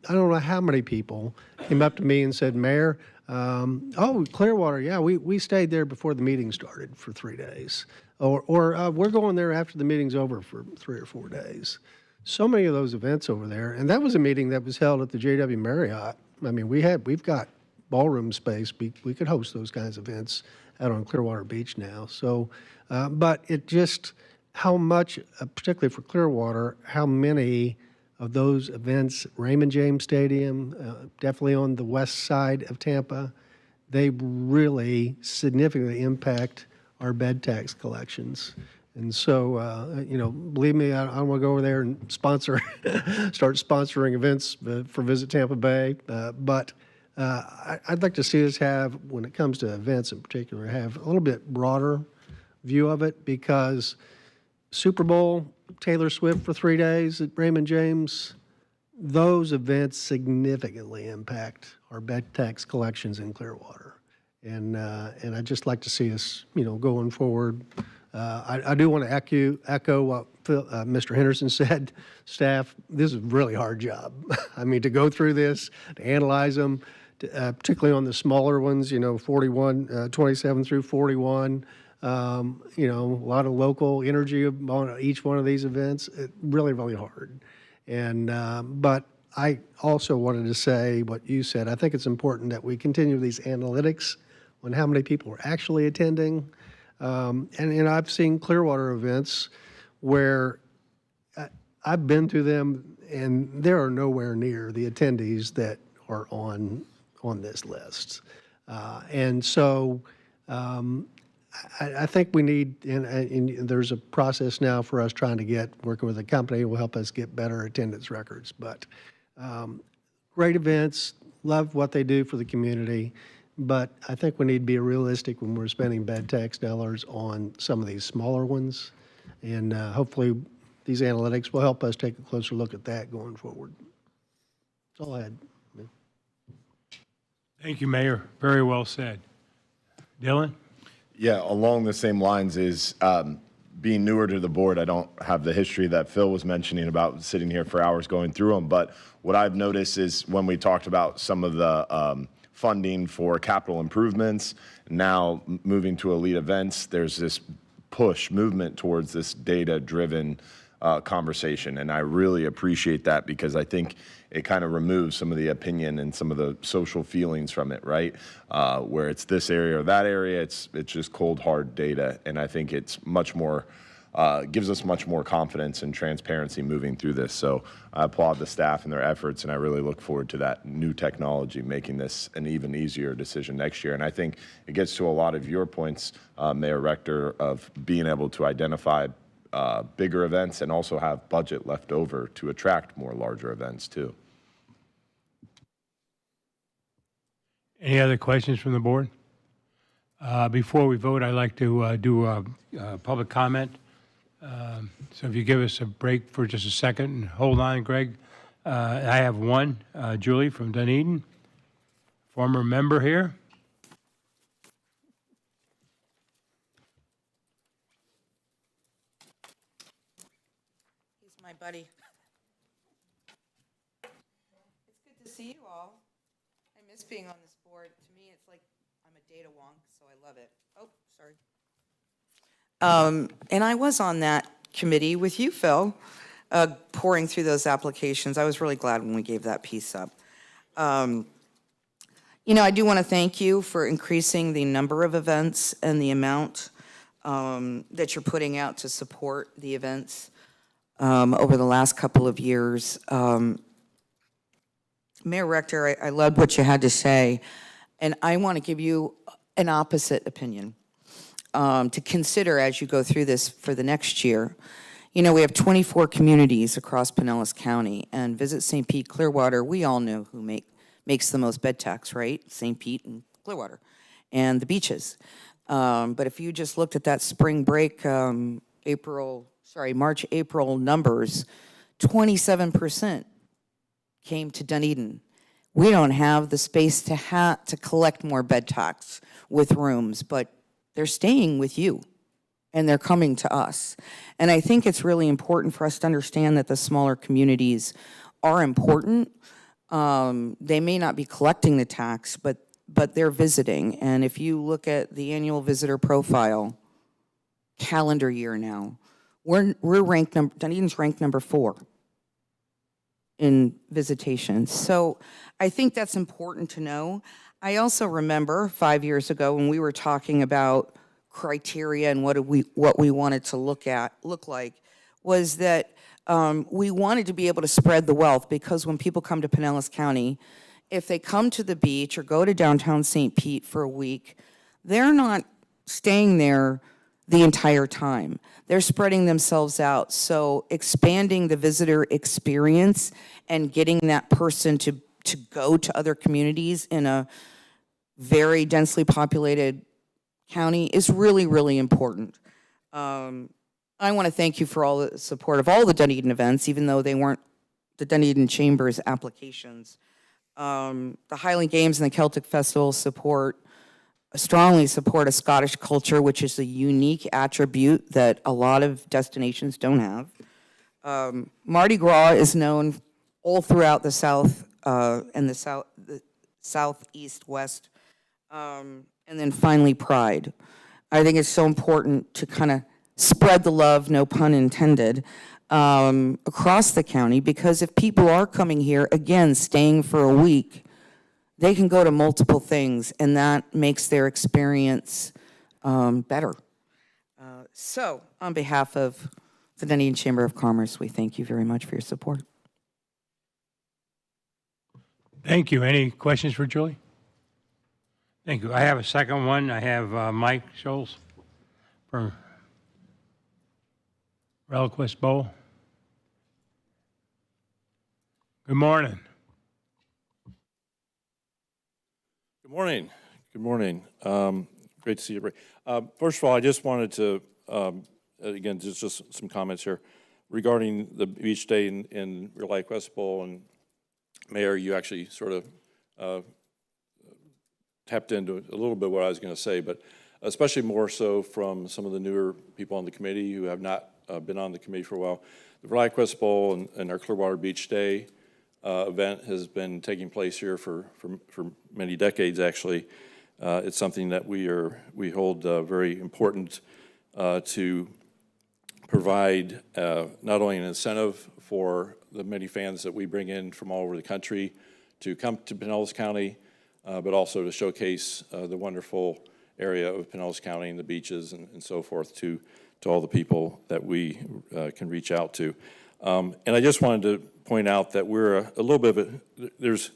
I don't know how many people came up to me and said, Mayor, Clearwater, yeah, we stayed there before the meeting started for 3 days. Or we're going there after the meeting's over for 3 or 4 days. So many of those events over there. And that was a meeting that was held at the JW Marriott. I mean, we've got ballroom space. We could host those kinds of events out on Clearwater Beach now. So, but it just, how much, particularly for Clearwater, how many of those events, Raymond James Stadium, definitely on the west side of Tampa, they really significantly impact our bed tax collections. And so, believe me, I don't want to go over there and start sponsoring events for Visit Tampa Bay. But I'd like to see us have, when it comes to events in particular, have a little bit broader view of it, because Super Bowl, Taylor Swift for 3 days at Raymond James, those events significantly impact our bed tax collections in Clearwater. And I'd just like to see us, going forward. I do want to echo what Mr. Henderson said. Staff, this is a really hard job. I mean, to go through this, to analyze them, particularly on the smaller ones, 27 through 41, a lot of local energy on each one of these events. Really, really hard. And but I also wanted to say what you said. I think it's important that we continue these analytics on how many people are actually attending. And I've seen Clearwater events where I've been to them, and there are nowhere near the attendees that are on this list. And so I think we need, and there's a process now for us trying to working with a company who will help us get better attendance records. But Great events, love what they do for the community, but I think we need to be realistic when we're spending bed tax dollars on some of these smaller ones. And hopefully, these analytics will help us take a closer look at that going forward. That's all I had. Thank you, Mayor. Very well said. Dylan? Yeah, along the same lines is being newer to the board, I don't have the history that Phil was mentioning about sitting here for hours going through them. But what I've noticed is when we talked about some of the funding for capital improvements, now moving to elite events, there's this movement towards this data-driven conversation. And I really appreciate that because I think it kind of removes some of the opinion and some of the social feelings from it, right? Where it's this area or that area, it's just cold, hard data. And I think it's much more, gives us much more confidence and transparency moving through this. So I applaud the staff and their efforts, and I really look forward to that new technology making this an even easier decision next year. And I think it gets to a lot of your points, Mayor Rector, of being able to identify bigger events and also have budget left over to attract more larger events too. Any other questions from the board? Before we vote, I'd like to do a public comment. So if you give us a break for just a second and hold on, Greg. I have one, Julie from Dunedin, former member here. He's my buddy. It's good to see you all. I miss being on this board. To me, it's like I'm a data wonk, so I love it. Oh, sorry. And I was on that committee with you, Phil, pouring through those applications. I was really glad when we gave that piece up. You know, I do want to thank you for increasing the number of events and the amount that you're putting out to support the events over the last couple of years. Mayor Rector, I loved what you had to say, and I want to give you an opposite opinion to consider as you go through this for the next year. You know, we have 24 communities across Pinellas County, and Visit St. Pete Clearwater, we all know who makes the most bed tax, right? St. Pete and Clearwater, and the beaches. But if you just looked at that spring break, March, April numbers, 27% came to Dunedin. We don't have the space to collect more bed tax with rooms, but they're staying with you and they're coming to us. And I think it's really important for us to understand that the smaller communities are important. They may not be collecting the tax, but they're visiting. And if you look at the annual visitor profile, calendar year now, we're ranked, Dunedin's ranked number 4 in visitation. So I think that's important to know. I also remember 5 years ago when we were talking about criteria and what we wanted to look like, was that we wanted to be able to spread the wealth, because when people come to Pinellas County, if they come to the beach or go to downtown St. Pete for a week, they're not staying there the entire time. They're spreading themselves out. So expanding the visitor experience and getting that person to go to other communities in a very densely populated county is really, really important. I want to thank you for all the support of all the Dunedin events, even though they weren't the Dunedin Chamber's applications. The Highland Games and the Celtic Festival strongly support a Scottish culture, which is a unique attribute that a lot of destinations don't have. Mardi Gras is known all throughout the South and the Southeast, West, and then finally Pride. I think it's so important to kind of spread the love, no pun intended, across the county, because if people are coming here, again, staying for a week, they can go to multiple things, and that makes their experience better. So, on behalf of the Dunedin Chamber of Commerce, we thank you very much for your support. Thank you. Any questions for Julie? Thank you. I have a second one. I have Mike Scholes from Reliquist Bowl. Good morning. Good morning. Good morning. Great to see you. First of all, I just wanted to, again, just some comments here regarding the beach day in Real Life West Bowl. And Mayor, you actually sort of tapped into a little bit what I was going to say, but especially more so from some of the newer people on the committee who have not been on the committee for a while. The Real Life West Bowl and our Clearwater Beach Day event has been taking place here for many decades, actually. It's something that we hold very important to provide not only an incentive for the many fans that we bring in from all over the country to come to Pinellas County, but also to showcase the wonderful area of Pinellas County and the beaches and so forth to all the people that we can reach out to. And I just wanted to point out that we're a little bit of there's,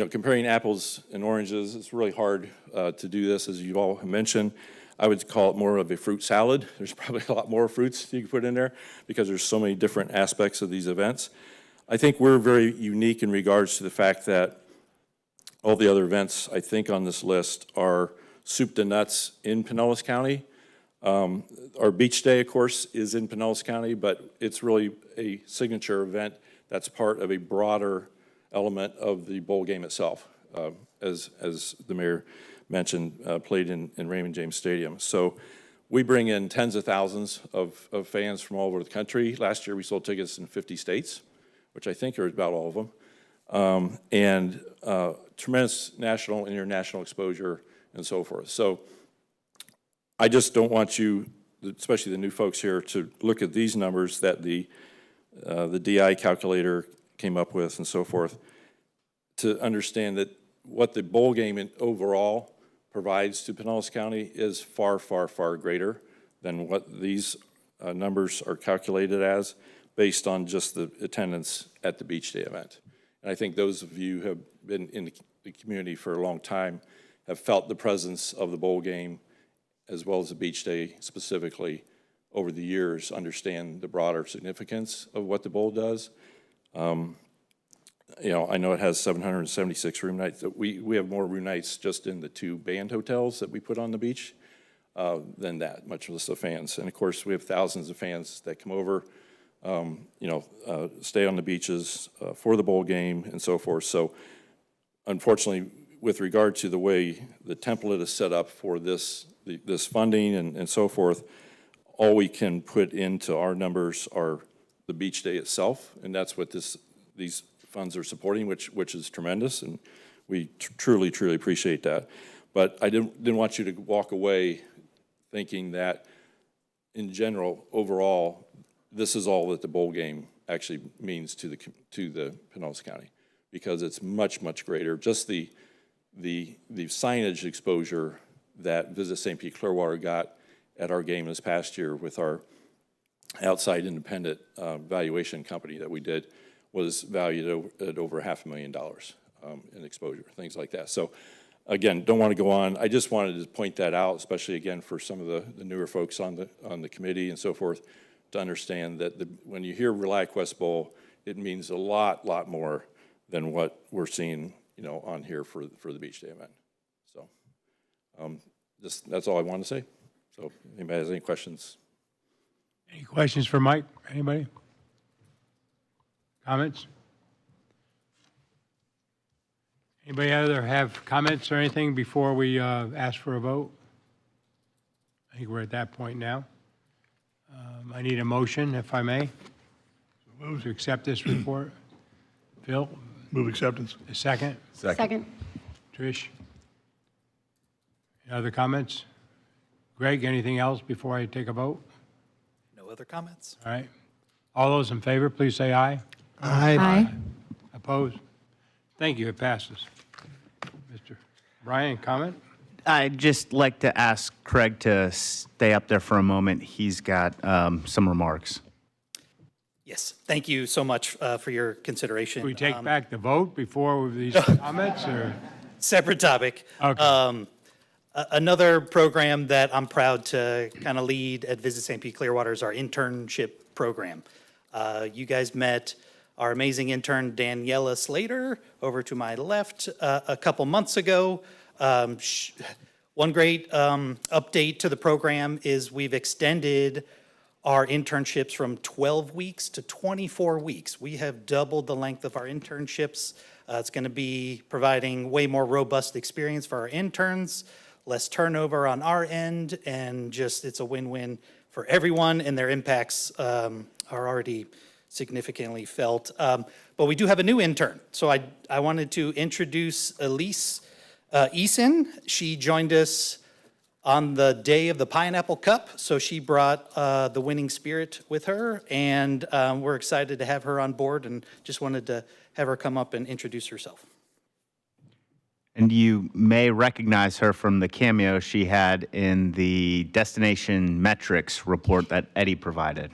comparing apples and oranges, it's really hard to do this, as you all have mentioned. I would call it more of a fruit salad. There's probably a lot more fruits you can put in there because there's so many different aspects of these events. I think we're very unique in regards to the fact that all the other events, I think, on this list are soup to nuts in Pinellas County. Our beach day, of course, is in Pinellas County, but it's really a signature event that's part of a broader element of the bowl game itself, as the mayor mentioned, played in Raymond James Stadium. So we bring in tens of thousands of fans from all over the country. Last year we sold tickets in 50 states, which I think are about all of them, and tremendous national and international exposure and so forth. So I just don't want you, especially the new folks here, to look at these numbers that the DI calculator came up with and so forth, to understand that what the bowl game overall provides to Pinellas County is far, far, far greater than what these numbers are calculated as based on just the attendance at the beach day event. And I think those of you who have been in the community for a long time have felt the presence of the bowl game as well as the beach day specifically over the years, understand the broader significance of what the bowl does. I know it has 776 room nights. We have more room nights just in the 2 band hotels that we put on the beach than that, much less the fans. And of course, we have thousands of fans that come over, stay on the beaches for the bowl game and so forth. So unfortunately, with regard to the way the template is set up for this funding and so forth, all we can put into our numbers are the beach day itself, and that's what these funds are supporting, which is tremendous, and we truly, truly appreciate that. But I didn't want you to walk away thinking that, in general, overall, this is all that the bowl game actually means to the Pinellas County, because it's much, much greater. Just the signage exposure that Visit St. Pete Clearwater got at our game this past year with our outside independent valuation company that we did was valued at over $500,000 in exposure, things like that. So again, don't want to go on. I just wanted to point that out, especially again for some of the newer folks on the committee and so forth, to understand that when you hear Real Life West Bowl, it means a lot more than what we're seeing, on here for the beach day event. So that's all I wanted to say. So if anybody has any questions? Any questions for Mike? Anybody? Comments? Anybody other have comments or anything before we ask for a vote? I think we're at that point now. I need a motion, if I may, to accept this report. Phil? Move acceptance. A second? Second. Trish? Any other comments? Greg, anything else before I take a vote? No other comments? All right. All those in favor, please say aye. Aye. Opposed? Thank you, it passes. Mr. Brian, comment? I'd just like to ask Craig to stay up there for a moment. He's got some remarks. Yes, thank you so much for your consideration. Can we take back the vote before these comments, or? Separate topic. Okay. Another program that I'm proud to kind of lead at Visit St. Pete Clearwater is our internship program. You guys met our amazing intern Daniela Slater over to my left a couple months ago. One great update to the program is we've extended our internships from 12 weeks to 24 weeks. We have doubled the length of our internships. It's going to be providing way more robust experience for our interns, less turnover on our end, and just it's a win-win for everyone, and their impacts are already significantly felt. But we do have a new intern. So I wanted to introduce Elise Eason. She joined us on the day of the Pineapple Cup, so she brought the winning spirit with her, and we're excited to have her on board, and just wanted to have her come up and introduce herself. And you may recognize her from the cameo she had in the Destination Metrics report that Eddie provided.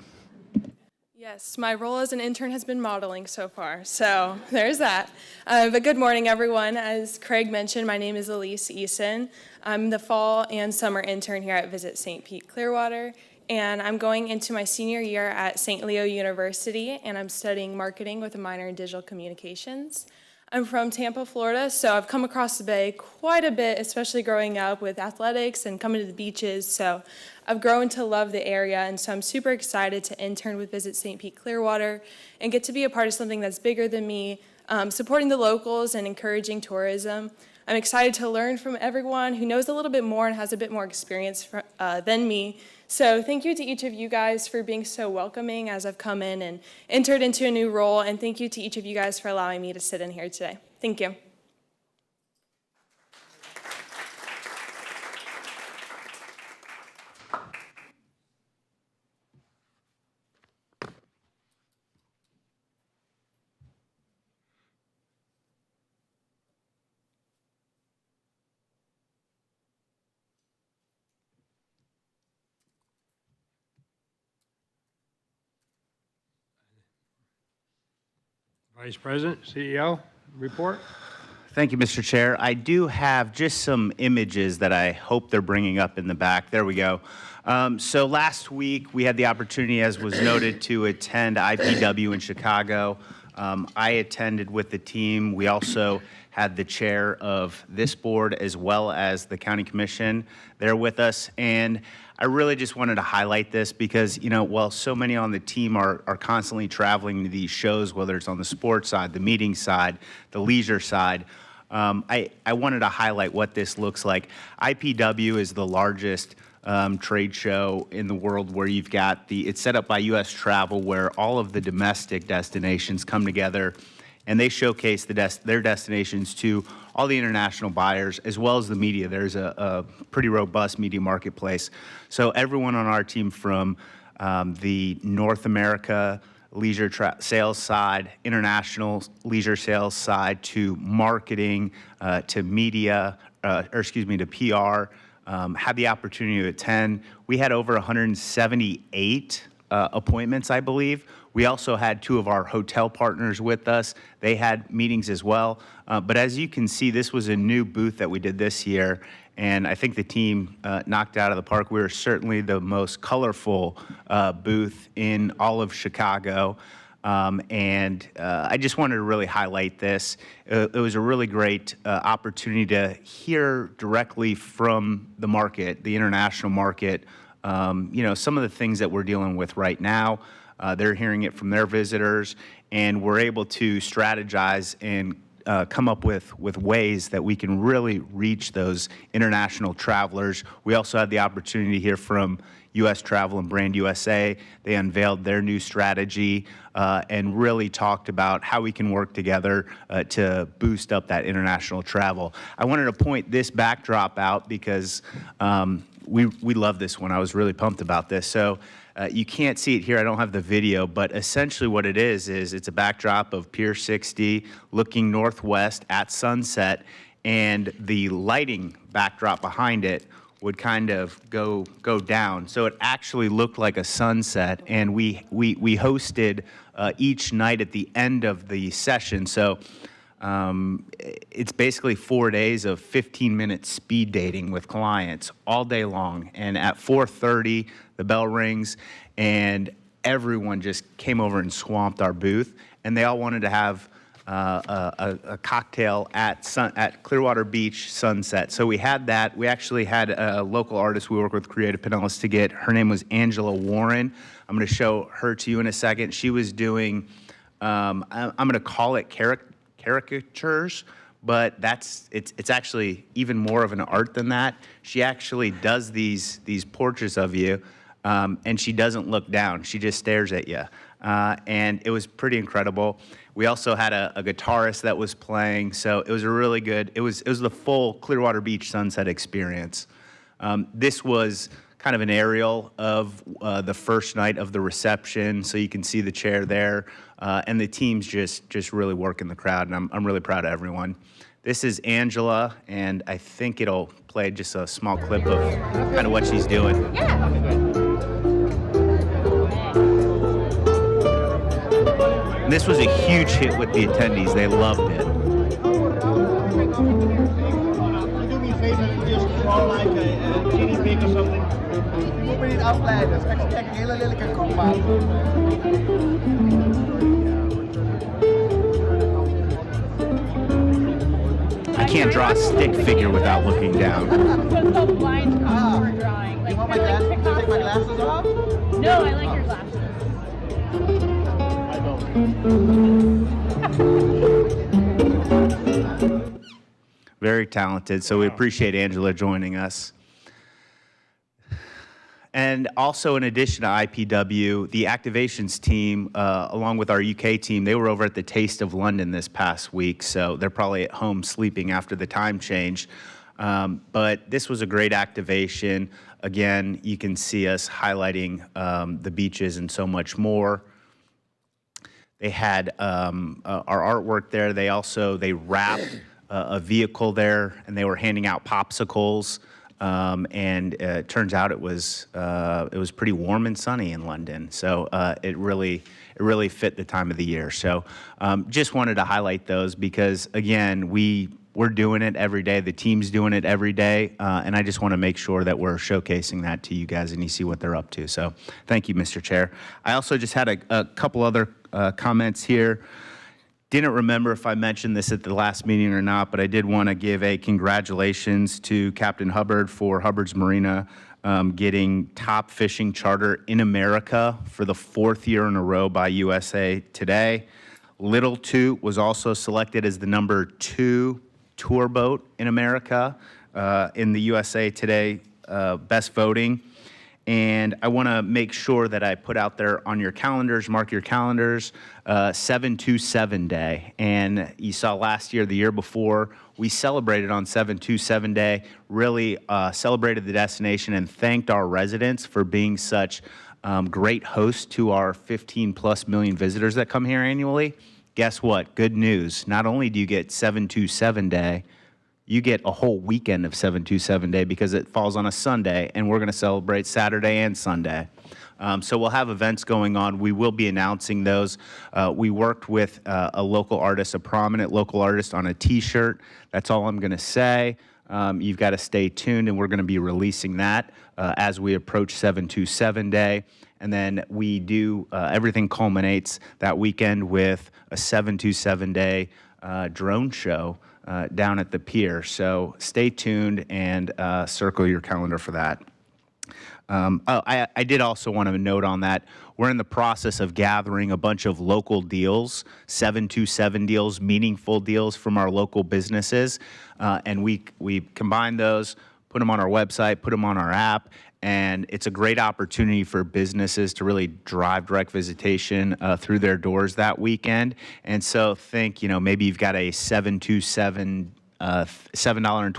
Yes, my role as an intern has been modeling so far, so there's that. But good morning, everyone. As Craig mentioned, my name is Elise Eason. I'm the fall and summer intern here at Visit St. Pete Clearwater, and I'm going into my senior year at St. Leo University, and I'm studying marketing with a minor in digital communications. I'm from Tampa, Florida, so I've come across the Bay quite a bit, especially growing up with athletics and coming to the beaches. So I've grown to love the area, and so I'm super excited to intern with Visit St. Pete Clearwater and get to be a part of something that's bigger than me, supporting the locals and encouraging tourism. I'm excited to learn from everyone who knows a little bit more and has a bit more experience than me. So thank you to each of you guys for being so welcoming as I've come in and entered into a new role, and thank you to each of you guys for allowing me to sit in here today. Thank you. Vice President, CEO, report. Thank you, Mr. Chair. I do have just some images that I hope they're bringing up in the back. There we go. So last week, we had the opportunity, as was noted, to attend IPW in Chicago. I attended with the team. We also had the chair of this board as well as the county commission there with us. And I really just wanted to highlight this because, you know, while so many on the team are constantly traveling to these shows, whether it's on the sports side, the meeting side, the leisure side, I wanted to highlight what this looks like. IPW is the largest trade show in the world where you've got it's set up by U.S. Travel, where all of the domestic destinations come together and they showcase their destinations to all the international buyers as well as the media. There's a pretty robust media marketplace. So everyone on our team, from the North America leisure sales side, international leisure sales side, to marketing, to media, to PR, had the opportunity to attend. We had over 178 appointments, I believe. We also had two of our hotel partners with us. They had meetings as well. But as you can see, this was a new booth that we did this year, and I think the team knocked it out of the park. We were certainly the most colorful booth in all of Chicago. And I just wanted to really highlight this. It was a really great opportunity to hear directly from the market, the international market, you know, some of the things that we're dealing with right now. They're hearing it from their visitors, and we're able to strategize and come up with ways that we can really reach those international travelers. We also had the opportunity to hear from U.S. Travel and Brand USA. They unveiled their new strategy and really talked about how we can work together to boost up that international travel. I wanted to point this backdrop out because we love this one. I was really pumped about this. So you can't see it here. I don't have the video, but essentially what it is it's a backdrop of Pier 60 looking northwest at sunset, and the lighting backdrop behind it would kind of go down. So it actually looked like a sunset, and we hosted each night at the end of the session. So it's basically 4 days of 15-minute speed dating with clients all day long. And at 4:30, the bell rings, and everyone just came over and swamped our booth, and they all wanted to have a cocktail at Clearwater Beach Sunset. So we had that. We actually had a local artist we work with, Creative Pinellas, to get. Her name was Angela Warren. I'm going to show her to you in a second. She was doing, I'm going to call it caricatures, but it's actually even more of an art than that. She actually does these portraits of you, and she doesn't look down. She just stares at you. And it was pretty incredible. We also had a guitarist that was playing, so it was a really good, it was the full Clearwater Beach Sunset experience. This was kind of an aerial of the first night of the reception, so you can see the chair there, and the team's just really working the crowd, and I'm really proud of everyone. This is Angela, and I think it'll play just a small clip of kind of what she's doing. This was a huge hit with the attendees. They loved it. Do me a favor and just draw like a guinea pig or something. Hoe ben je het afleiden? Als ik een hele lelijke kop maak. I can't draw a stick figure without looking down. What's called blind contour drawing. Like, you want my glasses? Take my glasses off? No, I like your glasses. Very talented, so we appreciate Angela joining us. And also, in addition to IPW, the activations team, along with our UK team, they were over at the Taste of London this past week, so they're probably at home sleeping after the time change. But this was a great activation. Again, you can see us highlighting the beaches and so much more. They had our artwork there. They wrapped a vehicle there, and they were handing out popsicles. And it turns out it was pretty warm and sunny in London, so it really fit the time of the year. So just wanted to highlight those because again we're doing it every day. The team's doing it every day, and I just want to make sure that we're showcasing that to you guys and you see what they're up to. So thank you, Mr. Chair. I also just had a couple other comments here. Didn't remember if I mentioned this at the last meeting or not, but I did want to give a congratulations to Captain Hubbard for Hubbard's Marina getting top fishing charter in America for the 4th year in a row by USA Today. Little Toot was also selected as the number 2 tour boat in America in the USA Today best voting. And I want to make sure that I put out there on your calendars, mark your calendars, 727 Day. And you saw last year, the year before, we celebrated on 727 Day, really celebrated the destination and thanked our residents for being such great hosts to our 15+ million visitors that come here annually. Guess what? Good news. Not only do you get 727 Day, you get a whole weekend of 727 Day because it falls on a Sunday, and we're going to celebrate Saturday and Sunday. So we'll have events going on. We will be announcing those. We worked with a local artist, a prominent local artist, on a T-shirt. That's all I'm going to say. You've got to stay tuned, and we're going to be releasing that as we approach 727 Day. And then we do, everything culminates that weekend with a 727 Day drone show down at the pier. So stay tuned and circle your calendar for that. I did also want to note on that, we're in the process of gathering a bunch of local deals, 727 deals, meaningful deals from our local businesses. And we combine those, put them on our website, put them on our app, and it's a great opportunity for businesses to really drive direct visitation through their doors that weekend. And so think, maybe you've got a 727 $7.27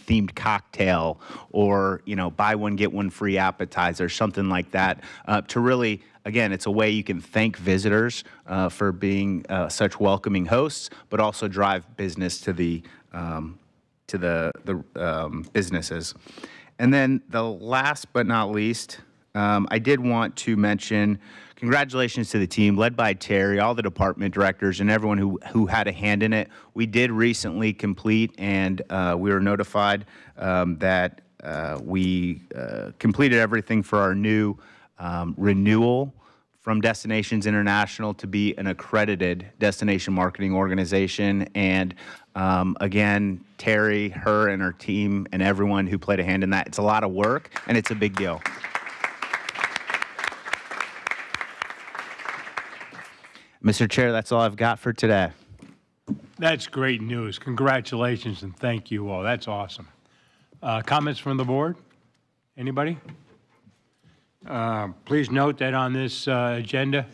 themed cocktail, or buy one get one free appetizer, something like that. To really, again, it's a way you can thank visitors for being such welcoming hosts, but also drive business to the businesses. And then the last but not least, I did want to mention congratulations to the team led by Terry, all the department directors, and everyone who had a hand in it. We did recently complete, and we were notified that we completed everything for our new renewal from Destinations International to be an accredited destination marketing organization. And again, Terry, her and her team and everyone who played a hand in that, it's a lot of work and it's a big deal. Mr. Chair, that's all I've got for today. That's great news. Congratulations and thank you all. That's awesome. Comments from the board? Anybody? Please note that on this agenda,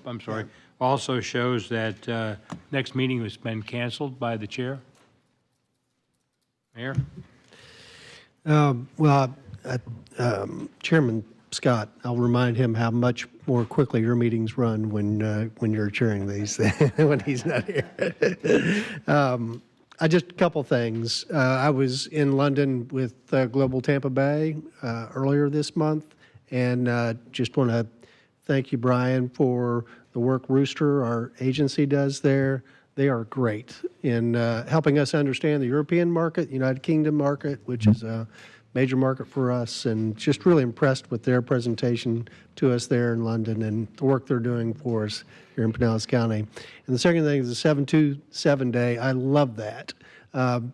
I'm sorry, also shows that next meeting has been canceled by the chair. Mayor? Chairman Scott, I'll remind him how much more quickly your meetings run when you're chairing these, when he's not here. Just a couple things. I was in London with Global Tampa Bay earlier this month, and just want to thank you, Brian, for the work Rooster, our agency, does there. They are great in helping us understand the European market, United Kingdom market, which is a major market for us, and just really impressed with their presentation to us there in London and the work they're doing for us here in Pinellas County. And the second thing is the 727 Day. I love that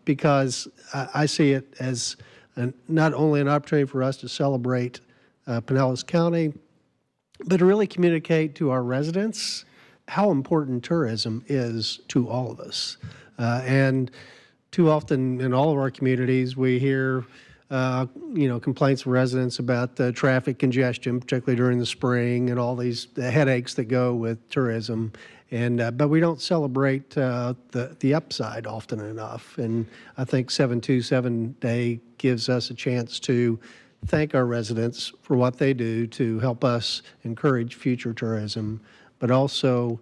because I see it as not only an opportunity for us to celebrate Pinellas County, but to really communicate to our residents how important tourism is to all of us. And too often in all of our communities, we hear complaints from residents about traffic congestion, particularly during the spring, and all these headaches that go with tourism. And but we don't celebrate the upside often enough. And I think 727 Day gives us a chance to thank our residents for what they do to help us encourage future tourism, but also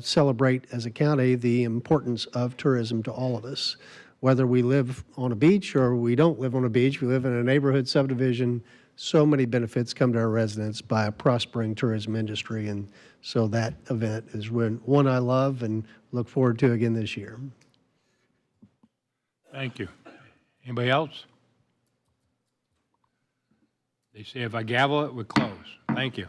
celebrate as a county the importance of tourism to all of us. Whether we live on a beach or we don't live on a beach, we live in a neighborhood subdivision, so many benefits come to our residents by a prospering tourism industry. And so that event is one I love and look forward to again this year. Thank you. Anybody else? They say if I gavel, it would close. Thank you.